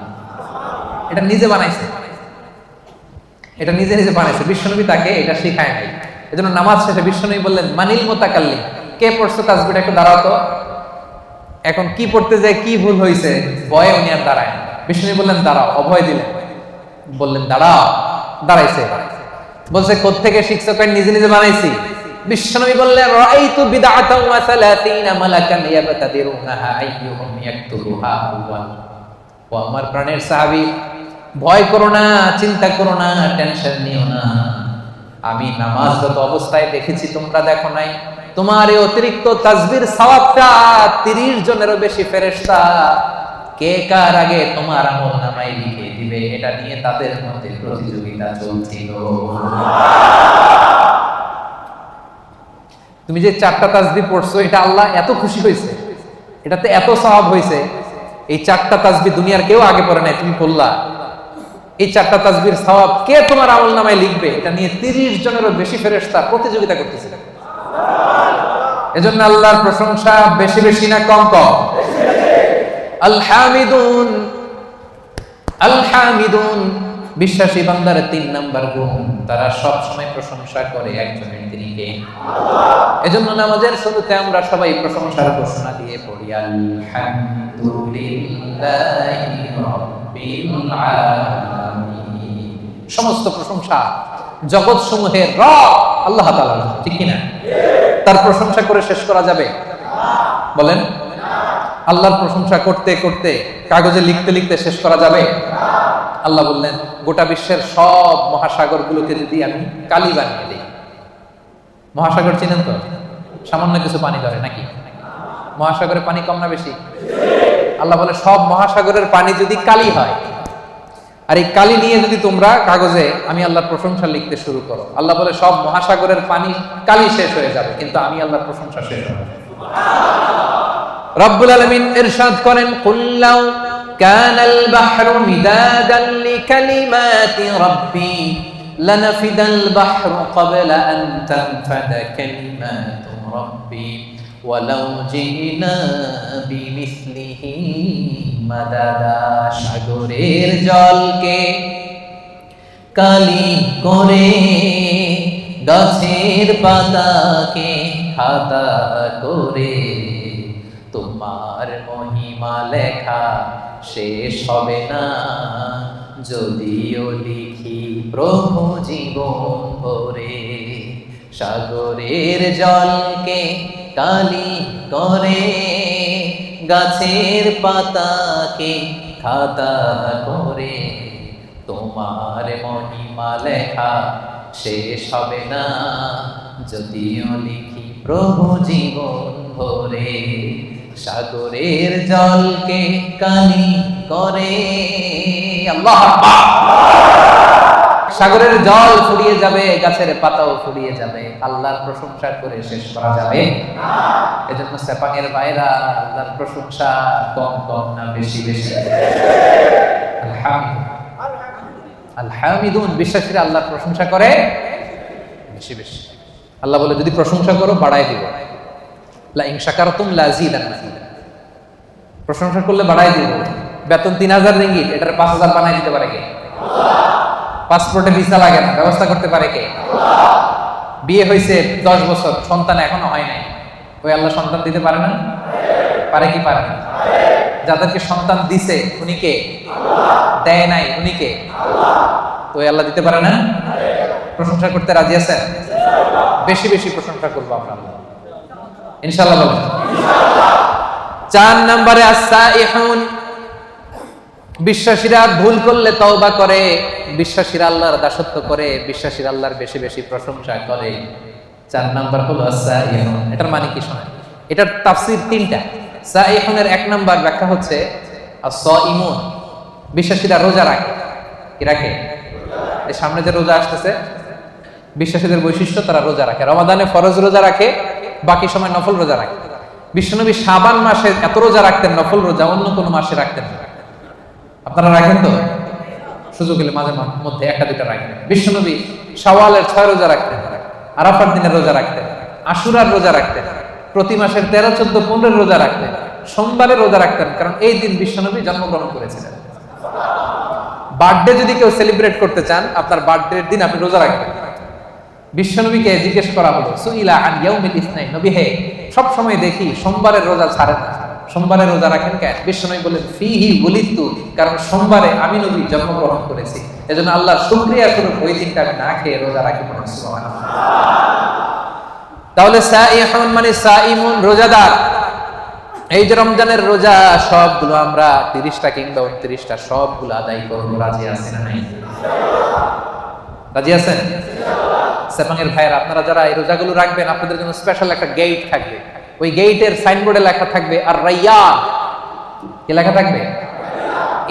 এটা নিজে বানাইছে, এটা নিজে নিজে বানাইছে, বিশ্বনবী তাকে এটা শেখায় নাই। এজন্য নামাজ শেষে বিশ্বনবী বললেন মানিল মুতাকাল্লিম, কে পড়ছো তাসবিহটা একটু দাঁড়াও তো। এখন কি পড়তে যায় কি ভুল হইছে, ভয়ে উনি আর দাঁড়ায় না। বিশ্বনবী বললেন দাঁড়াও, অভয় দিলেন, বললেন দাঁড়াও, দাঁড়াইছে। বলছে কোত্থেকে শিখছো? কই নিজে নিজে বানাইছি। বিশ্বনবী বললেন রাআইতু বিদআতান ওয়া 30 মালাকান ইয়াবতাদিরুনাহা আইয়ুহুম ইয়াকতুবুহা আউয়াল। ও আমার প্রাণের সাহাবী, ভয় করো না, চিন্তা করো না, টেনশন নিও না। আমি নামাজরত অবস্থায় দেখেছি, তোমরা দেখো নাই। তোমার এই অতিরিক্ত তাসবিহর সওয়াবটা 30 জনেরও বেশি ফেরেশতা কে কার আগে তোমার আমলনামায় লিখে দিবে, এটা নিয়ে তাদের মধ্যে প্রতিযোগিতা চলছিল। তুমি যে 4টা তাসবিহ পড়ছো, এটা আল্লাহ এত খুশি হয়েছে, এটাতে এত সওয়াব হয়েছে। এই 4টা তাসবিহ দুনিয়ার কেউ আগে পড়ে নাই, তুমি পড়লা। এই 4টা তাসবিহর সওয়াব কে তোমার আমলনামায় লিখবে, এটা নিয়ে 30 জনেরও বেশি ফেরেশতা প্রতিযোগিতা করতেছিল। এজন্য আল্লাহর প্রশংসা বেশি বেশি না কম কম? আল হামিদুন, আল হামিদুন বিশ্বাসী বান্দার 3 নাম্বার গুণ, তারা সব সময় প্রশংসা করে একজনের, তিনি কে? এজন্য নামাজের শুরুতে আমরা সবাই প্রশংসার ঘোষণা দিয়ে পড়ি আলহামদুলিল্লাহি রাব্বিল আলামিন। সমস্ত প্রশংসা জগৎ সমূহের রব আল্লাহ তাআলার, ঠিক কি না? তার প্রশংসা করে শেষ করা যাবে? বলেন। আল্লাহর প্রশংসা করতে করতে কাগজে লিখতে লিখতে শেষ করা যাবে? আল্লাহ বললেন গোটা বিশ্বের সব মহাসাগরগুলোকে যদি আমি কালি বানিয়ে দিই। মহাসাগর চিনেন তো? সামান্য কিছু পানি ধরে নাকি? মহাসাগরে পানি কম না বেশি? আল্লাহ বলে সব মহাসাগরের পানি যদি কালি হয়, আর এই কালি নিয়ে যদি তোমরা কাগজে আমি আল্লাহর প্রশংসা লিখতে শুরু করো, আল্লাহ বলে সব মহাসাগরের পানি কালি শেষ হয়ে যাবে, কিন্তু আমি আল্লাহর প্রশংসা শেষ হবে। রব্বুল আলামিন ইরশাদ করেন কুল্লাউ কানাল বাহরু মিদাদান লিকালিমাতি রাব্বি লানাফিদাল বাহরু ক্বাবলা আন তানফাদা কালিমাতু রাব্বি ওয়ালাউ জিনা বিমিসলিহি মাদাদা। সাগরের জলকে কালি করে, গাছের পাতাকে খাতা করে, তোমার মহিমা লেখা শেষ হবে না যদিও লিখি প্রভু জীবন ভরে। সাগরের জলকে কালি করে, গাছের পাতাকে খাতা করে, তোমার মহিমা লেখা শেষ হবে না যদিও লিখি প্রভু জীবন ভরে। সাগরের জলকে কালি করে। আল্লাহ আকবার। সাগরের জল ফুরিয়ে যাবে, গাছের পাতাও ফুরিয়ে যাবে, আল্লাহর প্রশংসা করে শেষ করা যাবে না। এজন্য সেপাঙের ভাইরা, আল্লাহর প্রশংসা কম কম না বেশি বেশি? আলহামিদুন, বিশ্বাসীরা আল্লাহর প্রশংসা করে বেশি বেশি। আল্লাহ বলে যদি প্রশংসা করো বাড়াই দিব, লা ইন শাকারতুম লাযিদান্নাকুম, প্রশংসা করলে বাড়াই দিব। বেতন 3000 রিঙ্গিট, এটার 5000 বানাই দিতে পারে কে? পাসপোর্টে ভিসা লাগে না, ব্যবস্থা করতে পারে কে? বিয়ে হয়েছে 10 বছর, সন্তান এখনো হয় নাই, ওই আল্লাহ সন্তান দিতে পারে না? পারে কি পারে না? যাদেরকে সন্তান দিছে উনি কে? দেয় নাই উনি কে? তো ওই আল্লাহ দিতে পারে না? প্রশংসা করতে রাজি আছেন? বেশি বেশি প্রশংসা করবো আমরা ইনশাআল্লাহ। বলেন 4 নম্বরে আস-সাইহুন, বিশ্বাসীরা ভুল করলে তওবা করে, বিশ্বাসীরা আল্লাহর দাসত্ব করে, বিশ্বাসীরা আল্লাহর বেশি বেশি প্রশংসা করে। 4 নাম্বার হলো আস-সাইহুন। এটার মানে কি শোনেন, এটার তাফসীর 3টা। সাইহুনের 1 নাম্বার ব্যাখ্যা হচ্ছে আস-সাইমুন, বিশ্বাসীরা রোজা রাখে। কি রাখে? এই সামনে যে রোজা আসতেছে, বিশ্বাসীদের বৈশিষ্ট্য, তারা রোজা রাখে। রমাদানে ফরজ রোজা রাখে, বাকি সময় নফল রোজা রাখে। বিশ্বনবী শাবান মাসে এত রোজা রাখতেন, নফল রোজা অন্য কোনো মাসে রাখতেন না। আপনারা রাখেন তো? সুযোগ হলে মাঝে মধ্যে 1-2টা রাখেন। বিশ্বনবী শাওয়ালের 6 রোজা রাখতেন, আরাফার দিনের রোজা রাখতেন, আশুরার রোজা রাখতেন, প্রতি মাসের 13, 14, 15 রোজা রাখতেন, সোমবারে রোজা রাখতেন, কারণ এই দিন বিশ্বনবী জন্মগ্রহণ করেছিলেন। বার্থডে যদি কেউ সেলিব্রেট করতে চান, আপনার বার্থডের দিন আপনি রোজা রাখবেন। বিশ্বনবীকে জিজ্ঞেস করা হলো, সুইলা আন ইয়াউমিল ইসনাইন, নবী হে, সব সময় দেখি সোমবারের রোজা ছাড়েন না, সোমবারে রোজা রাখেন কেন? বিশ্বনবী বলেন, ফিহি উলিদতু, কারণ সোমবারে আমি নবী জন্মগ্রহণ করেছি, এজন্য আল্লাহ শুকরিয়া স্বরূপ ওই দিনটা আমি না খেয়ে রোজা রাখি। সুবহানাল্লাহ। তাহলে সাইহুন মানে সাইমুন, রোজাদার। এই যে রমজানের রোজা, সবগুলো আমরা 30টা কিংবা 29টা সবগুলো আদায় করব। রাজি আছেন না নাই? রাজি আছেন? সেপাঙের ভাইয়েরা, আপনারা যারা এই রোজাগুলো রাখবেন, আপনাদের জন্য স্পেশাল একটা গেট থাকবে। ওই গেটের সাইনবোর্ডে লেখা থাকবে আর রাইয়ান। কি লেখা থাকবে?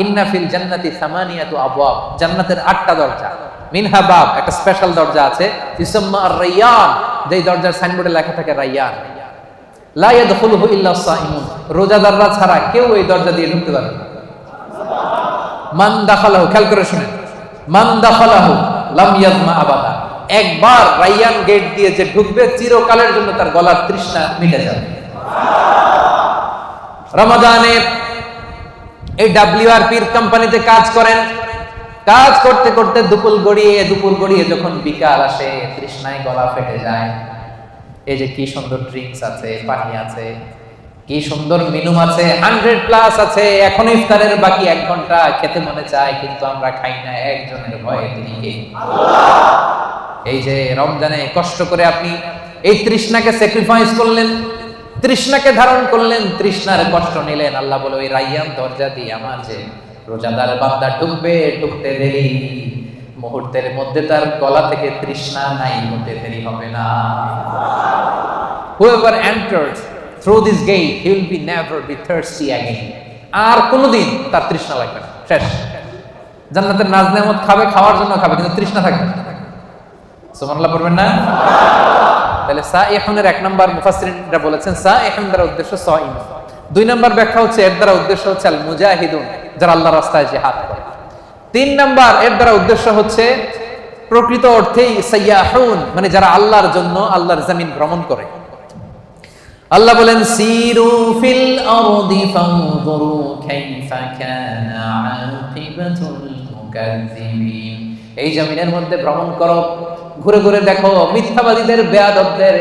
ইন্না ফিল জান্নাতি সামানিয়াতু আবওয়াব, জান্নাতের 8টা দরজা। মিনহা বাব, একটা স্পেশাল দরজা আছে, ইসমা আর রাইয়ান, যেই দরজার সাইনবোর্ডে লেখা থাকে রাইয়ান। লা ইয়াদখুলুহু ইল্লা সাইমুন, রোজাদাররা ছাড়া কেউ এই দরজা দিয়ে ঢুকতে পারবে না। মান দাখালাহু, খেয়াল করে শুনেন, মান দাখালাহু লাম ইয়াজমা আবাদা, একবার রাইয়ান গেট দিয়ে যে ঢুকবে, চিরকালের জন্য তার গলার তৃষ্ণা মিটে যাবে। রমাদানে এই ডাব্লিউআরপির কোম্পানিতে কাজ করেন, কাজ করতে করতে দুপুর গড়িয়ে যখন বিকাল আসে, তৃষ্ণায় গলা ফেটে যায়। এই যে কি সুন্দর ড্রিঙ্কস আছে, পানি আছে, কি সুন্দর মেনু আছে, 100+ আছে, এখন ইফতারের বাকি 1 ঘন্টা, খেতে মনে চায় কিন্তু আমরা খাই না, একজনের ভয়ে, তিনি কে? আল্লাহ। এই যে রমজানে কষ্ট করে আপনি এই তৃষ্ণাকে স্যাক্রিফাইস করলেন, তৃষ্ণাকে ধারণ করলেন, তৃষ্ণার কষ্ট নিলেন, আল্লাহ বলে ওই রাইয়ান দরজা দিয়ে আমার যে রোজাদার বান্দা ঢুকবে, ঢুকতে দেরি, মুহূর্তের মধ্যে তার গলা থেকে তৃষ্ণা নাই হতে দেরি হবে না। Whoever enters through this gate, he will be never be thirsty again. আর কোনোদিন তার তৃষ্ণা লাগবে না, শেষ। জান্নাতের নাজ নেয়ামত খাবে, খাওয়ার জন্য খাবে, কিন্তু তৃষ্ণা থাকবে না। সুবহানাল্লাহ পড়বেন না? তাহলে সাইহুনের 1 নাম্বার মুফাসসিরিনরা বলেছেন সাইহুন দ্বারা উদ্দেশ্য সাইম। 2 নাম্বার ব্যাখ্যা হচ্ছে এর দ্বারা উদ্দেশ্য হচ্ছে আল মুজাহিদুন, যারা আল্লাহর রাস্তায় জিহাদ করে। 3 নাম্বার এর দ্বারা উদ্দেশ্য হচ্ছে প্রকৃত অর্থেই সাইয়াহুন, মানে যারা আল্লাহর জন্য আল্লাহর জমিন ভ্রমণ করে। আল্লাহ বলেন সিরু ফিল আরদি ফানজুরু কাইফা কানা আকিবাতুল মুকাজ্জিবিন, এই জমিনের মধ্যে ভ্রমণ করো, ঘুরে ঘুরে দেখো মিথ্যাবাদীদের, বেয়াদবদের,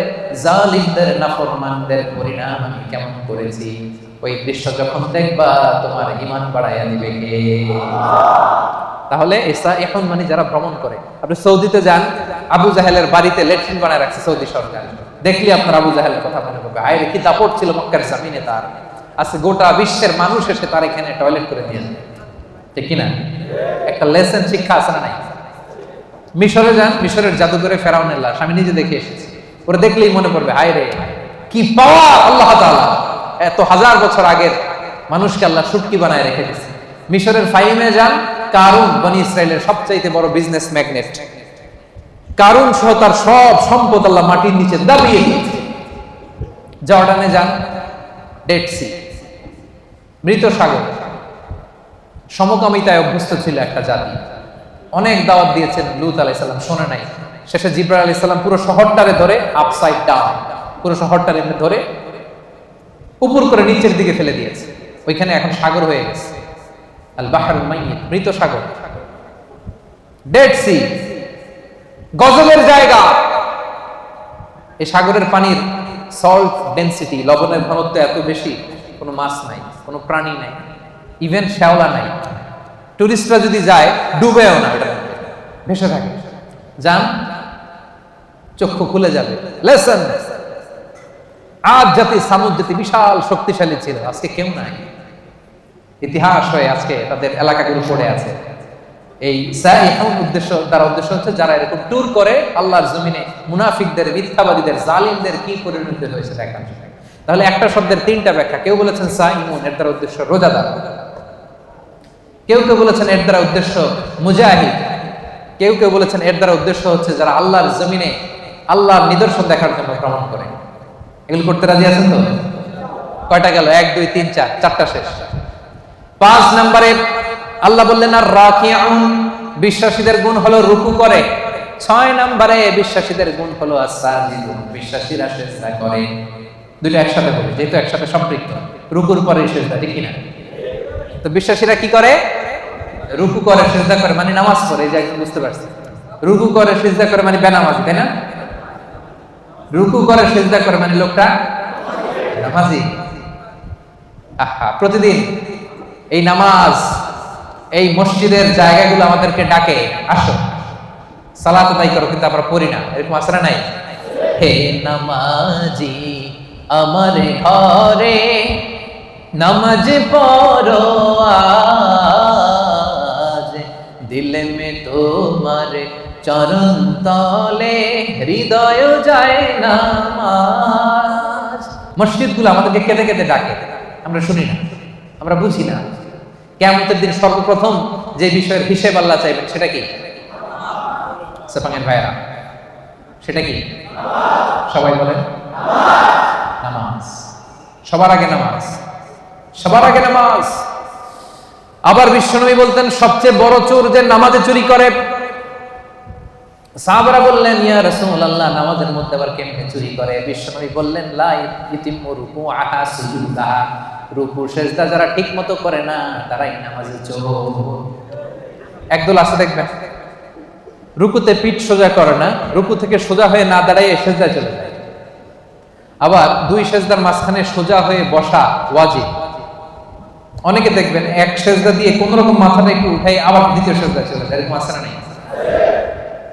জালিমদের, নাফরমানদের পরিণাম আমি কেমন করেছি। ওই দৃশ্য যখন দেখবা তোমার ঈমান বাড়াইয়া দিবে কে? তাহলে এখন মানে যারা ভ্রমণ করে, আপনি সৌদিতে যান, আবু জাহেলের বাড়িতে ল্যাট্রিন বানায় রাখছে সৌদি সরকার, দেখলি আপনার আবু জাহেলের কথা মনে পড়বে। আরে কি দাপট ছিল মক্কার জমিনে তার, আজকে গোটা বিশ্বের মানুষ এসে তার এখানে টয়লেট করে দিয়ে যায়, ঠিক কিনা? একটা লেসন শিক্ষা আছে না নাই? মিশরে যান, মিশরের জাদুঘরে ফেরাউনের লাশ আমি নিজে দেখে এসেছি, ওরা দেখলেই মনে পড়বে হায় রে কি পাওয়ার আল্লাহ তাআলা, এত হাজার বছর আগের মানুষকে আল্লাহ শুটকি বানায় রেখে দিয়েছে। মিশরের ফাইমে যান, কারুন বনি ইসরায়েলের সবচাইতে বড় বিজনেস ম্যাগনেট, কারুন সহ তার সব সম্পদ আল্লাহ মাটির নিচে দাবিয়ে দিয়েছে। জর্ডানে যান, ডেড সি, মৃত সাগর, সমকামিতায় অভ্যস্ত ছিল একটা জাতি, অনেক দাওয়াত দিয়েছেন লূত আলাইহিস সালাম, শোনে নাই। শেষে জিবরাইল আলাইহিস সালাম পুরো শহরটারে ধরে আপসাইড ডাউন, পুরো শহরটারে ধরে উপর করে নিচের দিকে ফেলে দিয়েছে। ওইখানে এখন সাগর হয়ে গেছে, আল বাহরুল মাইয়িত, মৃত সাগর, ডেড সি, গজবের জায়গা। এই সাগরের পানির সল্ট ডেনসিটি, লবণের ঘনত্ব এত বেশি, কোনো মাছ নাই, কোনো প্রাণী নাই, ইভেন শ্যাওলা নাই। টুরিস্টরা যদি যায় ডুবেও না, ওটা ভেসে থাকে। যান, চক্ষু খুলে যাবে। লেসন, আজ জাতি সামুদ জাতি বিশাল শক্তিশালী ছিল, আজকে কেউ নাই। ইতিহাস হয়ে আজকে তাদের এলাকাগুলো পড়ে আছে। এই সাইহুন উদ্দেশ্য দ্বারা উদ্দেশ্য হচ্ছে যারা এরকম ট্যুর করে আল্লাহর জমিনে মুনাফিকদের, মিথ্যাবাদীদের, জালিমদের কি পরিণতি হয়েছে দেখান। তাহলে একটা শব্দের 3টা ব্যাখ্যা। কেউ বলেছেন সাইহুন এর দ্বারা উদ্দেশ্য রোজাদার, কেউ কেউ বলেছেন এর দ্বারা উদ্দেশ্য মুজাহিদ, কেউ কেউ বলেছেন এর দ্বারা উদ্দেশ্য হচ্ছে যারা আল্লাহর জমিনে আল্লাহর নিদর্শন দেখার জন্য ভ্রমণ করে। এগুলো করতে রাজি আছেন তো? কয়টা গেল? 1 2 3 4, 4টা শেষ। 5 নম্বরে আল্লাহ বললেন আর রাকিউন, বিশ্বাসীদের গুণ হলো রুকু করে। 6 নম্বরে বিশ্বাসীদের গুণ হলো আস-সাজিদুন, বিশ্বাসীরা সিজদা করে। দুটো একসাথে বলি যেহেতু একসাথে সম্পৃক্ত, রুকুর পরে সিজদা, ঠিক কিনা? তো বিশ্বাসীরা কি করে? রুকু করে, সিজদা করে, মানে নামাজ পড়ে। এই যে একদম বুঝতে পারছি, রুকু করে সিজদা করে মানে বেনামাজি, তাই না? রুকু করে সিজদা করে মানে লোকটা নামাজি। আহা, প্রতিদিন এই নামাজ, এই মসজিদের জায়গাগুলো আমাদেরকে ডাকে, আসো সালাত আদায় করো, কিন্তু আমরা পড়ি না। এরকম আসরা নাই? হে নামাজি আমার ঘরে নামাজ পড়ো আজ, দিলে মে তোমার চরণ তলে হৃদয় যায় নামাজ। মসজিদগুলো আমাদেরকে কেঁদে কেঁদে ডাকে, আমরা শুনি না, আমরা বুঝি না। কিয়ামতের দিন সর্বপ্রথম যে বিষয়ের হিসেব আল্লাহ চাইবেন সেটা কি? সেপাঙের ভাইরা, সেটা কি? সবাই বলেন নামাজ। সবার আগে নামাজ, সবার আগে নামাজ। আবার বিশ্বনবী বলতেন সবচেয়ে বড় চোর যে নামাজে চুরি করে। সাহাবারা বললেন ইয়া রাসূলুল্লাহ, নামাজের মধ্যে আবার কেমনে চুরি করে? বিশ্বনবী বললেন লা ইতিমু রুকুআহা সুজুদাহা, রুকু সিজদা যারা ঠিকমতো করে না তারাই নামাজে চোর। একদল আছে দেখবেন রুকুতে পিঠ সোজা করে না, রুকু থেকে সোজা হয়ে না দাঁড়ায় সিজদায় চলে যায়। আবার 2 সিজদার মাঝখানে সোজা হয়ে বসা ওয়াজিব। অনেকে দেখবেন এক সিজদা দিয়ে কোন রকম মাথাটা একটু উঠাই আবার দ্বিতীয় সিজদায় চলে যায়। এরকম আছে না নাই?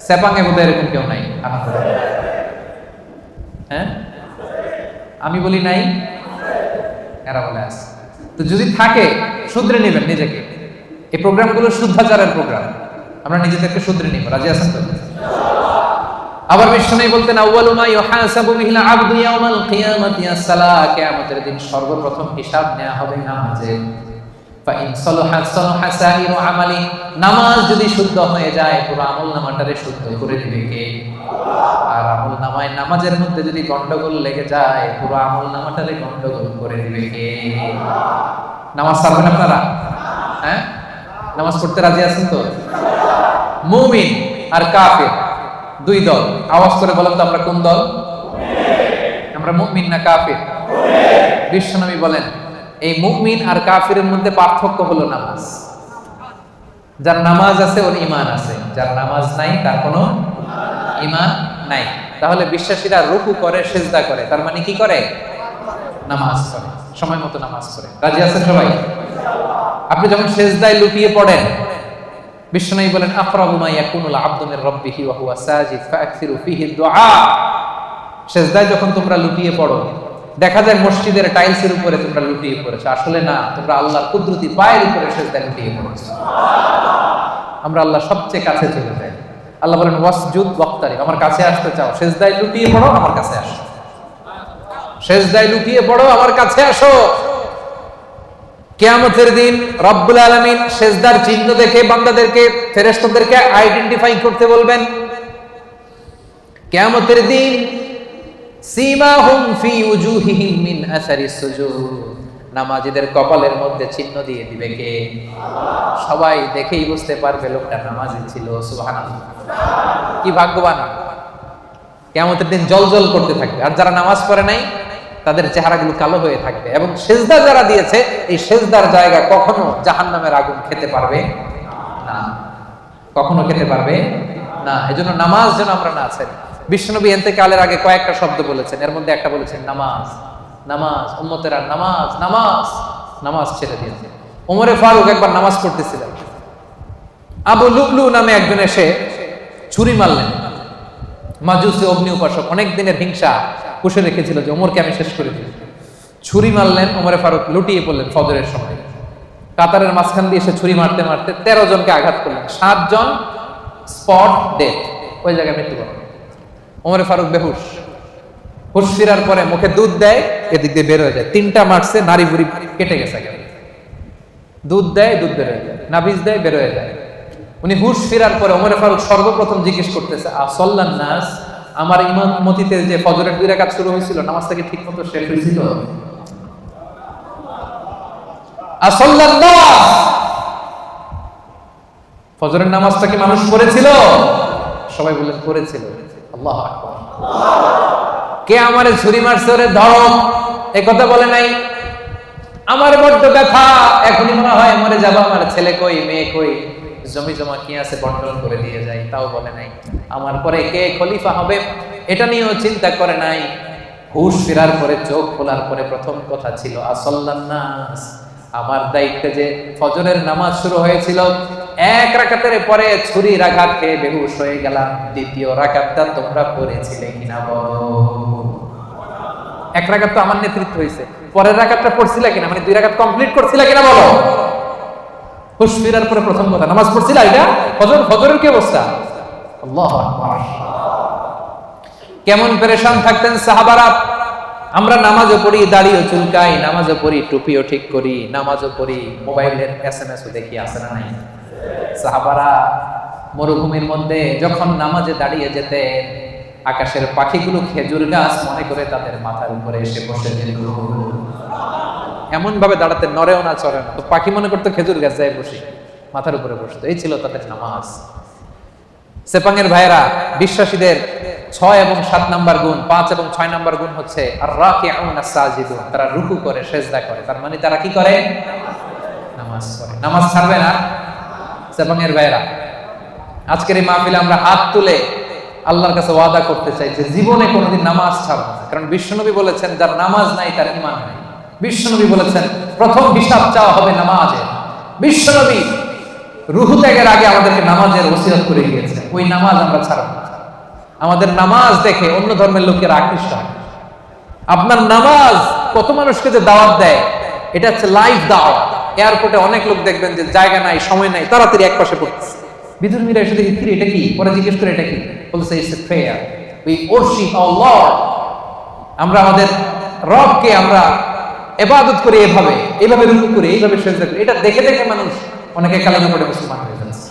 সেপাঙে বোধহয় এরকম কেউ নাই। হ্যাঁ, আমি বলি নাই, এরা বলে আছে। তো যদি থাকে শুধরে নেবেন নিজেকে। এই প্রোগ্রামগুলো শুদ্ধাচারের প্রোগ্রাম, আমরা নিজেদেরকে শুধরে নিব। রাজি আছেন তো? আবার বিশ্বনবী বলতেন আউয়ালু মা ইউহাসাবু বিহিল আবদু ইয়াউমাল কিয়ামাতি আস-সালাহ, কিয়ামতের দিন সর্বপ্রথম হিসাব নেওয়া হবে নামাজের। ফা ইন সালাহা সালাহা সাইরু আমালি, নামাজ যদি শুদ্ধ হয়ে যায় পুরো আমলনামাটারে শুদ্ধ করে দিবে কে? আর আমলনামায় নামাজের মধ্যে যদি গন্ডগোল লেগে যায় পুরো আমলনামাটারে গন্ডগোল করে দিবে কে? নামাজ ছাড়বেন আপনারা? হ্যাঁ, নামাজ পড়তে রাজি আছেন তো? মুমিন আর কাফির দুই দল। আওয়াজ করে বলেন তো আমরা কোন দল? আমরা মুমিন না কাফির? বিশ্বনবী বলেন এই মুমিন আর কাফিরের মধ্যে পার্থক্য হলো নামাজ। যার নামাজ আছে ওর ঈমান আছে, যার নামাজ নাই তার কোনো ঈমান নাই। তাহলে বিশ্বাসীরা রুকু করে, সিজদা করে, তার মানে কি করে? নামাজ পড়ে, সময় মতো নামাজ পড়ে। রাজি আছেন সবাই? আপনি যখন সিজদায় লুটিয়ে পড়েন, বিশ্বনবী বলেন আকরাবু মা ইয়াকুনুল আবদু মির রাব্বিহি ওয়া হুয়া সাজিদ ফাআকসিরু ফীহি দুআ। সিজদায় যখন তোমরা লুটিয়ে পড়ো, দেখা যায় মসজিদের টাইলসের উপরে তোমরা লুটিয়ে পড়েছো, আসলে না, তোমরা আল্লাহর কুদরতি পায়ের উপরে সিজদায় লুটিয়ে পড়েছো। আমরা আল্লাহ সবচেয়ে কাছে চলে যাই। আল্লাহ বলেন ওয়াসজুদ ওয়াক্তারিব, আমার কাছে আসতে চাও, সিজদায় লুটিয়ে পড়ো, আমার কাছে আসো। সিজদায় লুটিয়ে পড়ো, আমার কাছে আসো। কিয়ামতের দিন রব্বুল আলামিন সিজদার চিহ্ন দেখে বান্দাদেরকে, ফেরেশতাদেরকে আইডেন্টিফাই করতে বলবেন। কিয়ামতের দিন সীমাহুম ফি উজুহিহিম মিন আসারিস সুজুদ, নামাজীদের কপালের মধ্যে চিহ্ন দিয়ে দিবে কে? সবাই দেখেই বুঝতে পারবে লোকটা নামাজি ছিল। সুবহানাল্লাহ, কি ভাগ্যবান! কিয়ামতের দিন জ্বলজ্বল করতে থাকবে। আর যারা নামাজ পড়ে নাই তাদের চেহারাগুলো কালো হয়ে থাকবে। এবং সিজদা যারা দিয়েছে, এই সিজদার জায়গা কখনো জাহান্নামের আগুন খেতে পারবে না, কখনো খেতে পারবে না। এজন্য নামাজ যেন আমরা না ছেড়ে। বিশ্বনবী ইন্তেকালের আগে কয়েকটা শব্দ বলেছেন, এর মধ্যে একটা বলেছেন নামাজ। নামাজ, উম্মতেরা নামাজ নামাজ, নামাজ ছেড়ে দিয়েছে। ওমরে ফারুক একবার নামাজ পড়তেছিলেন, আবু লুবলু নামে একজন এসে ছুরি মারলেন। মাজুসি অগ্নি উপাসক, অনেক দিনের হিংসা পুষে রেখেছিল যে ওমরকে আমি শেষ করে দিই। ছুরি মারলেন, ওমরে ফারুক লুটিয়ে পড়লেন ফজরের সময়। কাতারের মাঝখান দিয়ে এসে ছুরি মারতে মারতে 13 জনকে আঘাত করলেন, 7 জন স্পট ডেথ, ওই জায়গায় মৃত্যুবরণ। ওমরে ফারুক বেহুশ, হুশ ফিরার পরে মুখে দুধ দেয়, এদিক দিয়ে বের হয়ে যায়। 3টা মারছে, নারী বুড়ি কেটে গেছে। দুধ দেয়, দুধ বের হয়ে যায়, নাবিজ দেয়, বের হয়ে যায়। উনি হুশ ফিরার পরে ওমরে ফারুক সর্বপ্রথম জিজ্ঞেস করতেছে আসল্লান নাস, আমার ইমামতিতে যে ফজরের 2 রাকাত শুরু হয়েছিল, নামাজটা কি ঠিক মতো শেষ হয়েছিল? আসল্লান নাস, ফজরের নামাজটা কি মানুষ পড়েছিল? সবাই বললেন পড়েছিল। আল্লাহু আকবার। কে আমারে ছুরি মারছে, ওরে ধরো, এই কথা বলে নাই। আমার বড্ড ব্যথা, এখনই মনে হয় মরে যাবো, আমার ছেলে কই, মেয়ে কই, জমি জমা কি আছে বন্টন করে দিয়ে যায়, তাও বলে নাই। আমার পরে কে খলিফা হবে এটা নিয়েও চিন্তা করে নাই। হুশ ফেরার পরে, চোখ খোলার পরে প্রথম কথা ছিল আসল্লান নাস, আমার দায়িত্বে যে ফজরের নামাজ শুরু হয়েছিল, 1 রাকাতের পরে ছুরির আঘাত খেয়ে বেহুশ হয়ে গেলাম। দ্বিতীয় রাকাতটা তোমরা পড়েছিলে কিনা বলো? 1 রাকাত তো আমার নেতৃত্ব হয়েছে, পরের রাকাতটা পড়ছিলা কিনা, মানে 2 রাকাত কমপ্লিট করছিলা কিনা বলো? হুশ ফেরার পরে প্রথম কথা, নামাজ পড়ছিলা? এটা ফজরের কি অবস্থা? আল্লাহু আকবার। কেমন পেরেশান থাকতেন সাহাবারা। আমরা নামাজও পড়ি, দাড়িও চুলকাই, নামাজও পড়ি, টুপিও ঠিক করি, নামাজও পড়ি, মোবাইলের SMS ও দেখি, আছে না নাই? সাহাবারা মরুভূমির মধ্যে যখন নামাজে দাঁড়িয়ে যেতেন, আকাশের পাখিগুলো খেজুর গাছ মনে করে তাদের মাথার উপরে এসে বসে যেত। এমন ভাবে দাঁড়াতে, নড়েও না চড়ে না, তো পাখি মনে করতো খেজুর গাছ যায় বসে, মাথার উপরে বসতো। এই ছিল তাদের নামাজ। সেপাঙের ভাইয়েরা, বিশ্বাসীদের 6 এবং 7 নাম্বার গুণ, 5 এবং 6 নাম্বার গুণ হচ্ছে আর রাকিউন আস-সাজিদুন, তারা রুকু করে, সিজদা করে। তার মানে তারা কি করে? নামাজ পড়ে। নামাজ ছাড়বে না সেপাঙের ভাইয়েরা। আজকের এই মাহফিলে আমরা হাত তুলে আল্লাহর কাছে ওয়াদা করতে চাই যে জীবনে কোনোদিন নামাজ ছাড়বো না। কারণ বিশ্বনবী বলেছেন যার নামাজ নাই তার ঈমান নাই। বিশ্বনবী বলেছেন প্রথম হিসাব চাওয়া হবে নামাজের। বিশ্বনবী রুহু ত্যাগের আগে আমাদেরকে নামাজের ওসিয়ত করে গিয়েছেন, ওই নামাজ আমরা ছাড়বো না। আমাদের নামাজ দেখে অন্য ধর্মের লোকেরা আকৃষ্ট হয়। আপনার নামাজ কত মানুষকে যে দাওয়াত দেয়, এটা হচ্ছে লাইভ দাওয়াত। এয়ারপোর্টে অনেক লোক দেখবেন যে জায়গা নাই, সময় নাই, তাড়াতাড়ি এক পাশে পড়তেছে। বিধর্মীরা এসে দেখি এটা কি, পরে জিজ্ঞেস করে এটা কি, বলছে it's a prayer, we worship our lord. আমরা আমাদের রবকে আমরা ইবাদত করি, এভাবে রুকু করি, এইভাবে সিজদা করি। এটা দেখে দেখে মানুষ অনেকে কালেমা পড়ে মুসলমান হয়ে যাচ্ছে।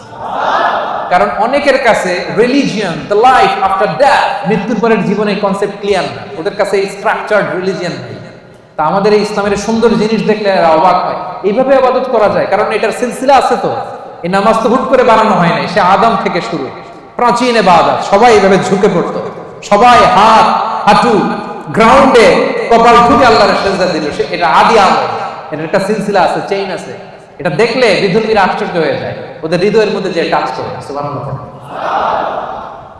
কারণ অনেকের কাছে religion, the life after death, মৃত্যুর পরের জীবনের কনসেপ্ট ক্লিয়ার না। ওদের কাছে স্ট্রাকচার্ড রিলিজিয়ন নেই। তা আমাদের এই ইসলামের সুন্দর জিনিস দেখলে এরা অবাক হয়, এইভাবে ইবাদত করা যায়, কারণ এটার সিলসিলা আছে। তো এই নামাজ তো হুট করে বানানো হয় নাই, সে আদম থেকে শুরু, প্রাচীন ইবাদত। সবাই এইভাবে ঝুঁকে পড়তো, সবাই হাত হাঁটু গ্রাউন্ডে কপাল ঠুকে আল্লাহর সেজদা দিল। এটা আদি আমল, এটার একটা সিলসিলা আছে, চেইন আছে। এটা দেখলে বিধর্মীরা আশ্চর্য হয়ে যায়, ওদের হৃদয়ের মধ্যে যে টাচ করে। সুবহানাল্লাহ।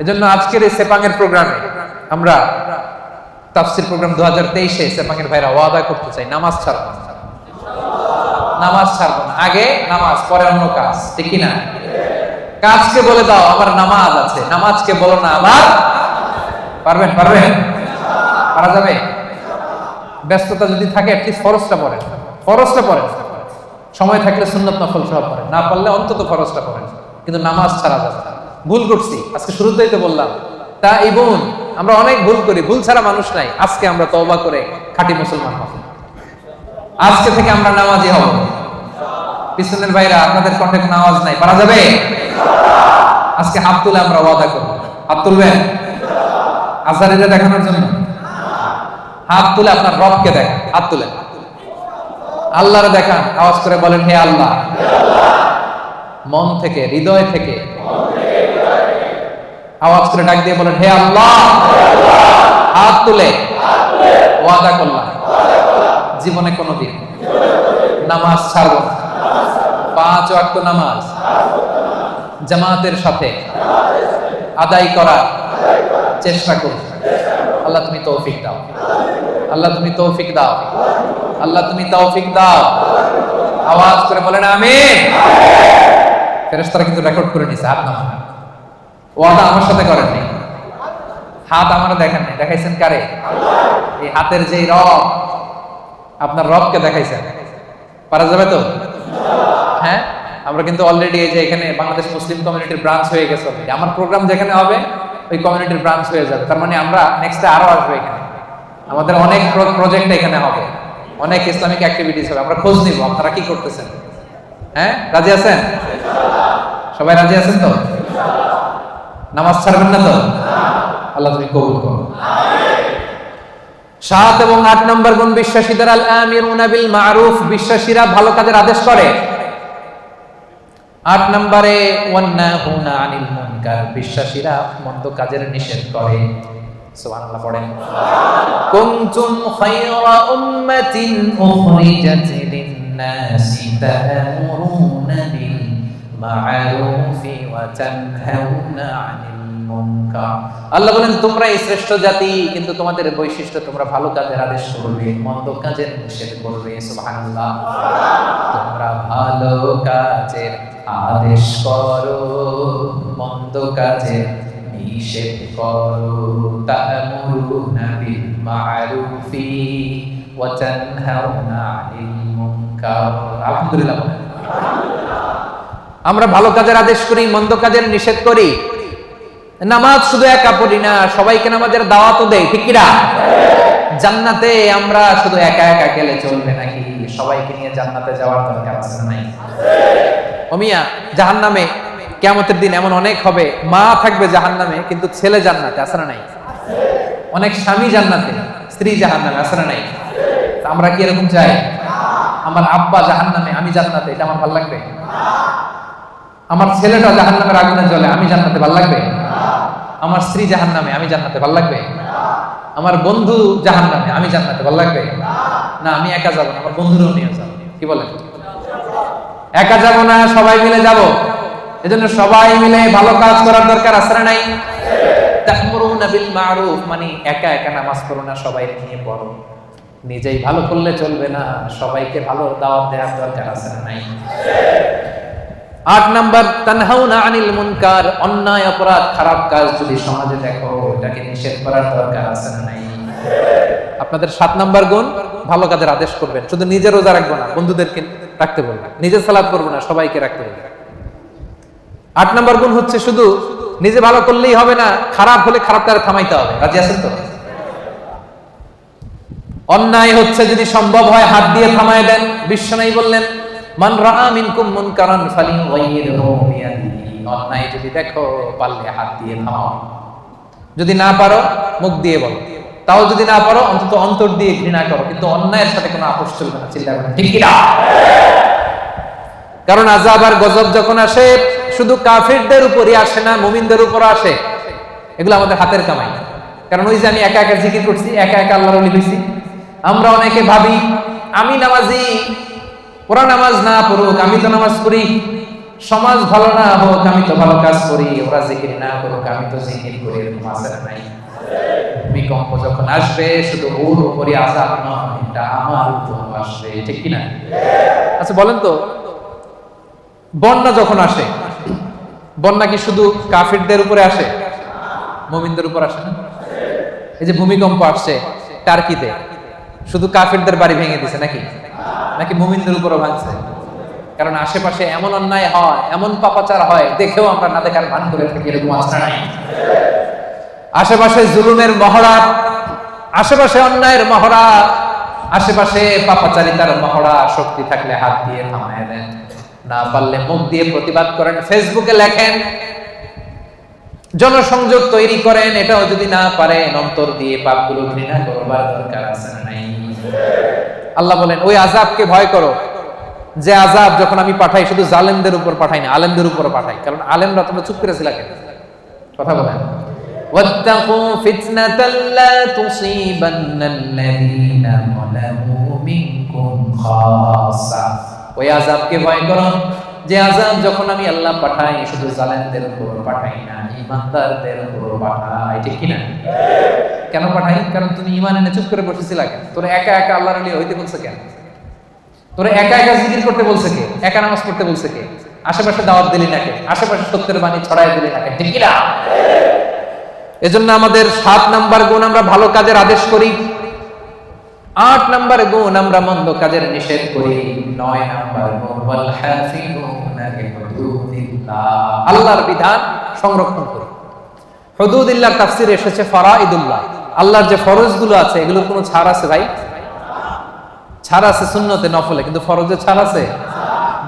এজন্য আজকের এই সেপাঙের প্রোগ্রামে আমরা তাফসীর প্রোগ্রাম 2023-এ সেপাঙের ভাইরা ওয়াদা করতে চাই, নামাজ ছাড়বো না, নামাজ ছাড়বো না। আগে নামাজ, পরে অন্য কাজ, ঠিক কি না? কাজকে বলে দাও আমার নামাজ আছে, নামাজকে বলো না আমার। পারবেন? পারবেন? পারা যাবে? ব্যস্ততা যদি থাকে অ্যাটলিস্ট ফরজটা পড়েন, ফরজটা পড়েন। সময় থাকলে সুন্নত নফল সব পড়েন, না পারলে অন্তত ফরজটা পড়েন, কিন্তু নামাজ ছাড়া যাবে না। ভুল করছি, আজকে শুরুতেই তো বললাম। তা এই বোন, আমরা অনেক ভুল করি, ভুল ছাড়া মানুষ নাই। আজকে আমরা তওবা করে খাঁটি মুসলমান হব, আজকে থেকে আমরা নামাজি হব। পিছনের ভাইরা, আপনাদের কণ্ঠে কোনো আওয়াজ নাই, পারা যাবে? আজকে হাত তুলে আমরা ওয়াদা করব। হাত তুলবেন আজারিরা দেখানোর জন্য? হাত তুলে আপনার রবকে দেখান, হাত তুলে আল্লাহরে দেখান, আওয়াজ করে বলেন হে আল্লাহ। মন থেকে, হৃদয় থেকে আওয়াজ করে ডাক দিয়ে বলেন হে আল্লাহ। হাত তুলে ওয়াদা করলাম জীবনে কোনোদিন নামাজ ছাড়ব না, 5 ওয়াক্ত নামাজ জামাতের সাথে আদায় করার চেষ্টা করব। আল্লাহ তুমি তৌফিক দাও, আল্লাহ তুমি তৌফিক দাও, আল্লাহ তুমি তৌফিক দাও। আওয়াজ করে বলেন আমিন। ফেরেশতারা কিন্তু রেকর্ড করে নিছে, হাত নামান। ওয়াদা আমার সাথে করেননি, হাত আমার দেখেন নাই, দেখাইছেন কারে? এই হাতের যে রব, আপনার রবকে দেখাইছেন। পারা যাবে তো? হ্যাঁ, আমরা কিন্তু অলরেডি এই যে এখানে বাংলাদেশ মুসলিম কমিউনিটির ব্রাঞ্চ হয়ে গেছে। আমার প্রোগ্রাম যেখানে হবে ওই কমিউনিটির ব্রাঞ্চ হয়ে যাবে। তার মানে আমরা নেক্সটে আরো আসবো এখানে, আমাদের অনেক প্রজেক্ট এখানে হবে, অনেক ইসলামিক অ্যাক্টিভিটিস হবে। আমরা খোঁজ নিব আপনারা কি করতেছেন। হ্যাঁ, রাজি আছেন? সবাই রাজি আছেন তো? নামাজ ছাড়বেন না তো? আল্লাহ তুমি কবুল করো। 7 এবং 8 নম্বর গুণ বিশ্বাসীদের আল আমিরুনা বিল মারুফ, বিশ্বাসীরা ভালো কাজের আদেশ করে। 8 নম্বরে ওয়ান্নাহুনা আনিল মুনকার, বিশ্বাসীরা মন্দ কাজের নিষেধ করে। সুবহানাল্লাহ পড়েন। কুনতুম খায়রা উম্মাতিন উখরিজাত লিন-নাসি তা'মুরুনা বিল মা'রুফি ওয়া তানহাউনা আনিল মুনকার। আল্লাহ বলেন তোমরাই শ্রেষ্ঠ জাতি, কিন্তু তোমাদের বৈশিষ্ট্য তোমরা ভালো কাজের আদেশ করবে, মন্দ কাজের নিষেধ করবে। সুবহানাল্লাহ। তোমরা ভালো কাজের আদেশ করো, মন্দ কাজের নিষেধ করো। তা'মুরুনা বিল মা'রুফি ওয়া তানহাউনা আনিল মুনকার। আলহামদুলিল্লাহ। আমরা ভালো কাজের আদেশ করি, মন্দ কাজের নিষেধ করি। নামাজ শুধু একা পড়ি না, সবাইকে নামাজের দাওয়াতও দেই, ঠিক কি না? জান্নাতে আমরা শুধু একা একা গেলে চলবে নাকি? সবাইকে নিয়ে জান্নাতে যাওয়ার দরকার আছে না নাই? ও মিয়া, জাহান্নামে কিয়ামতের দিন এমন অনেক হবে, মা থাকবে জাহান্নামে কিন্তু ছেলে জান্নাতে, আছে না নাই? অনেক স্বামী জান্নাতে, স্ত্রী জাহান্নামে, আছে না নাই? আমরা কি এরকম চাই? আমার আব্বা জাহান্নামে, আমি জান্নাতে, এটা আমার ভালো লাগবে? আমার ছেলেটা জাহান্নামের আগুনে জ্বলে, আমি জান্নাতে, ভালো লাগবে? আমার স্ত্রী জাহান্নামে, আমি জান্নাতে, ভালো লাগবে? আমার বন্ধু জাহান্নামে, আমি জান্নাতে, ভালো লাগবে? না, আমি একা যাব না, আমার বন্ধুরাও নিয়ে যাব। কি বলেন? একা যাব না, সবাই মিলে যাব। এজন্য সবাই মিলে ভালো কাজ করার দরকার আছে না নাই? তা'মুরুনা বিল মা'রুফ মানে একা একা নামাজ পড়ো না, সবাই নিয়ে পড়ো। নিজেই ভালো করলে চলবে না, সবাইকে ভালো দাওয়াত দেওয়ার দরকার আছে না নাই? 8 নাম্বার তানহাউনা আনিল মুনকার, অন্যায় অপরাধ খারাপ কাজ যদি সমাজে দেখো এটাকে নিষেধ করার দরকার আছে না নাই? আপনাদের 7 নাম্বার গুণ ভালো কাজের আদেশ করবেন, শুধু নিজে রোজা রাখবো না, বন্ধুদেরকে রাখতে বলবেন, নিজে সালাত করবো না, সবাইকে রাখতে বলবেন। 8 নাম্বার গুণ হচ্ছে শুধু নিজে ভালো করলেই হবে না, খারাপ হলে খারাপটারে থামাইতে হবে। রাজি আছেন তো? অন্যায় হচ্ছে যদি সম্ভব হয় হাত দিয়ে থামায় দেন। বিশ্বনবী বললেন মান রাআ মিনকুম মুনকারান ফালিয়ুগাইয়িরহু বিয়াদিহি, অন্যায় যদি দেখো পারলে হাত দিয়ে থামাও, যদি না পারো মুখ দিয়ে বলো। তাও যদি না পারো অন্তত অন্তর দিয়ে ঘৃণা করো, কিন্তু অন্যায়ের সাথে কোনো আপোষ চলবে না। চিল্লা করেন ঠিক কিনা? কারণ আযাব আর গজব যখন আসে শুধু কাফিরদের উপরই আসে না, মুমিনদের উপর আসে। এগুলো আমাদের হাতের কামাই। কারণ ওই যে আমি একা একা জিকির করছি, একা একা আল্লাহর ওলি হইছি। আমরা অনেকে ভাবি আমি নামাজি, ওরা নামাজ না পড়ুক আমি তো নামাজ পড়ি, সমাজ ভালো না হোক আমি তো ভালো কাজ করি, ওরা জিকির না করুক আমি তো জিকির করি। এরকম আছে না নাই? ভূমিকম্প যখন আসবে শুধু ওর উপরই আযাব নয়, এটা আমার উপর আসবে। ঠিক কিনা? আচ্ছা বলেন তো, বন্যা যখন আসে, বন্যা কি শুধু কাফিরদের উপরে আসে, মুমিনদের উপর আসে না? এই যে ভূমিকম্প আসছে টার্কিতে, শুধু কাফিরদের বাড়ি ভেঙে দিছে নাকি? নাকি মুমিনদের উপরও ভাঙছে? কারণ আশেপাশে এমন অন্যায় হয়, এমন পাপাচার হয়, দেখেও আমরা না দেখার ভান করে থাকি। এরকম আছে না? আশেপাশে জুলুমের মহড়া, আশেপাশে অন্যায়ের মহড়া, আশেপাশে পাপাচারিতার মহড়া। শক্তি থাকলে হাত দিয়ে থামায় দেন, না পারলে মুখ দিয়ে প্রতিবাদ করেন, ফেসবুকে লেখেন, জনসংযোগ তৈরি করেন। এটাও যদি না পারেন অন্তর দিয়ে পাপগুলো ঘৃণা করবার দরকার আছে না নাই? আল্লাহ বলেন ওই আযাবকে ভয় করো, যে আযাব যখন আমি পাঠাই শুধু জালেমদের উপর পাঠাই না, আলেমদের উপর পাঠাই। কারণ আলেমরা তোমরা চুপ করে ছিলা কেন? কথা বলেন। ওয়াত্তাকু ফিতনাতাল লা তুসিবান্নাল্লাযীনা যালামু মিনকুম খাসা। ওই আযাবকে ভয় করো যে আযাব যখন আমি আল্লাহ পাঠাই শুধু জালেমদের উপর পাঠাই না, ঈমানদারদের উপর পাঠাই। ঠিক কি না? কেন পাঠাই? কারণ তুমি ঈমান এনে চুপ করে বসেছিলা কেন? তোরা একা একা আল্লাহর ওলি হইতে বলছে কেন? তোরা একা একা জিকির করতে বলছে কে? একা নামাজ পড়তে বলছে কে? আশেপাশে দাওয়াত দিলি না কে? আশেপাশে সত্যের বাণী ছড়াই দিলি না কে? ঠিক কি না? এজন্য আমাদের 7 নাম্বার গুণ আমরা ভালো কাজের আদেশ করি, 8 নাম্বার গুণ আমরা মন্দ কাজের নিষেধ করি, 9 নাম্বার গুণ ওয়াল হাফিজুনা লিহুদুদিল্লাহ, আল্লাহর বিধান সংরক্ষণ করি। হুদুদিল্লাহর তাফসীরে এসেছে ফরাইদুল্লাহ, আল্লাহর যে ফরজগুলো আছে এগুলোর কোনো ছাড় আছে ভাই? ছাড় আছে সুন্নতে নফলে, কিন্তু ফরজে ছাড় আছে?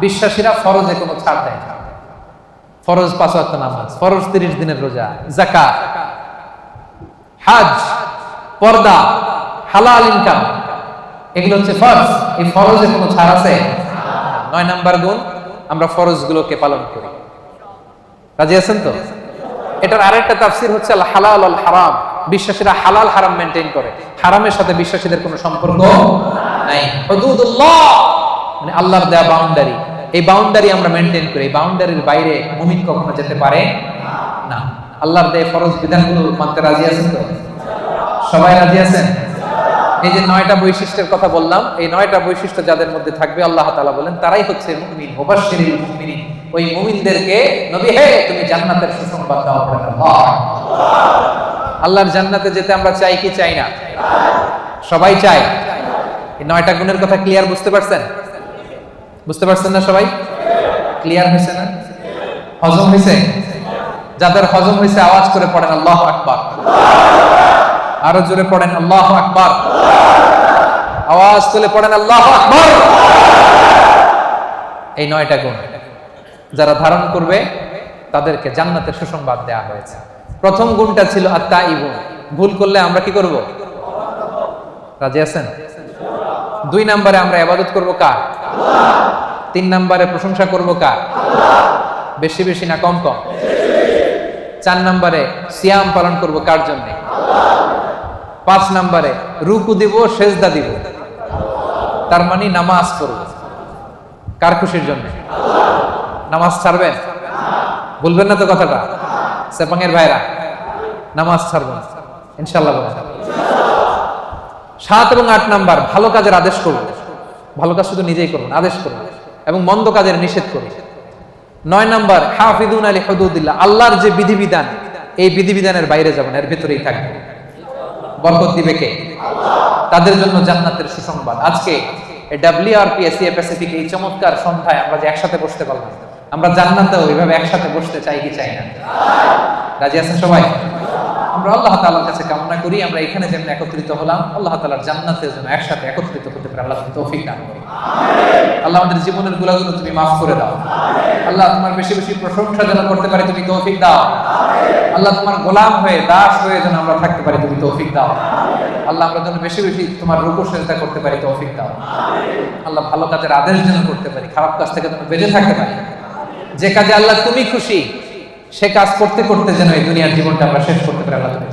বিশ্বাসীরা ফরজে কোনো ছাড় দেয় না। ফরজ 5 ওয়াক্ত নামাজ, ফরজ 30 দিনের রোজা, যাকাত, হজ, পর্দা, হালাল ইনকাম, এগুলো হচ্ছে ফরজ। এই ফরজে কোনো ছাড় আছে? 9 নাম্বার গুণ আমরা ফরজগুলোকে পালন করি। রাজি আছেন তো? এটার আরেকটা তাফসীর হচ্ছে আল হালাল আল হারাম, বিশ্বাসীরা হালাল হারাম মেইনটেইন করে, হারামের সাথে বিশ্বাসীদের কোনো সম্পর্ক নাই। হুদুদুল্লাহ মানে আল্লাহর দেয়া বাউন্ডারি, এই বাউন্ডারি আমরা মেইনটেইন করি। এই বাউন্ডারির বাইরে মুমিন কখনো যেতে পারে না। আল্লাহর দেয়া ফরজ বিধানগুলো মানতে রাজি আছেন তো? সবাই রাজি আছেন? এই যে 9টা বৈশিষ্ট্যের কথা বললাম, এই 9টা বৈশিষ্ট্য যাদের মধ্যে থাকবে আল্লাহ তাআলা বলেন তারাই হচ্ছে মুমিন। মুবাশশিরিল মুমিনিন, ওই মুমিনদেরকে নবী হে তুমি জান্নাতের সুসংবাদ দাও। আল্লাহ আল্লাহর জান্নাতে যেতে আমরা চাই কি চাই না? সবাই চাই। এই 9টা গুণের কথা ক্লিয়ার বুঝতে পারছেন? বুঝতে পারছেন না সবাই? ক্লিয়ার হয়েছে না? হজম হয়েছে? যাদের হজম হয়েছে আওয়াজ করে পড়েন আল্লাহু আকবার। আরো জোরে পড়েন আল্লাহু আকবার। আওয়াজ তুলে পড়েন আল্লাহু আকবার। এই 9টা গুণ যারা ধারণ করবে তাদেরকে জান্নাতের সুসংবাদ দেয়া হয়েছে। প্রথম গুণটা ছিল আত-তাইবুন, ভুল করলে আমরা কি করব? রাজি আছেন? 2 নম্বরে আমরা ইবাদত করব কার? আল্লাহ। 3 নম্বরে প্রশংসা করব কার? আল্লাহ। বেশি বেশি না কম কম? 4 নম্বরে সিয়াম পালন করব কার জন্য? আল্লাহ। 5 নম্বরে রুকু দিব, সেজদা দিব, তার মানে নামাজ পড়ব কার খুশির জন্য? আল্লাহ। নামাজ ছাড়বেন? বলবেন না তো কথাটা? সেপাঙের ভাইরা নামাজ ছাড়বেন ইনশাআল্লাহ বলেন। 7 এবং 8 নাম্বার ভালো কাজের আদেশ করব, ভালো কাজ শুধু নিজেই করবেন, আদেশ করবেন, এবং মন্দ কাজের নিষেধ করবেন। 9 নাম্বার হাফিজুনা লিহুদুদিল্লাহ, আল্লাহর যে বিধিবিধান এই বিধিবিধানের বাইরে যাবেন, এর ভিতরেই থাকবেন। বরকত দিবে কে? আল্লাহ। তাদের জন্য জান্নাতের সুসংবাদ। আজকে WRP এশিয়া প্যাসিফিক এই চমৎকার সন্ধ্যায় আমরা যে একসাথে বসতে পারলাম, আমরা জান্নাতেও এইভাবে একসাথে বসতে চাই কি চাই না? রাজি আছেন সবাই? আমরা আল্লাহ তাআলার কাছে কামনা করি আমরা এখানে যেমন একত্রিত হলাম আল্লাহ তাআলার জান্নাতে যেন একসাথে একত্রিত হতে পারে। আল্লাহ তুমি তৌফিক দান করো। আল্লাহ আমাদের জীবনের গুনাহগুলো তুমি মাফ করে দাও। আল্লাহ তোমার বেশি বেশি প্রশংসা যেন করতে পারি তুমি তৌফিক দাও। আল্লাহ তোমার গোলাম হয়ে দাস হয়ে যেন আমরা থাকতে পারি তুমি তৌফিক দাও। আল্লাহ আমরা যেন বেশি বেশি তোমার রুকু সিজদা করতে পারি তৌফিক দাও। আল্লাহ ভালো কাজের আদেশ যেন করতে পারি, খারাপ কাজ থেকে যেন বেঁচে থাকতে পারি। যে কাজে আল্লাহ তুমি খুশি সে কাজ করতে করতে যেন এই দুনিয়ার জীবনটা আমরা শেষ করতে পারি। আল্লাহ তুমি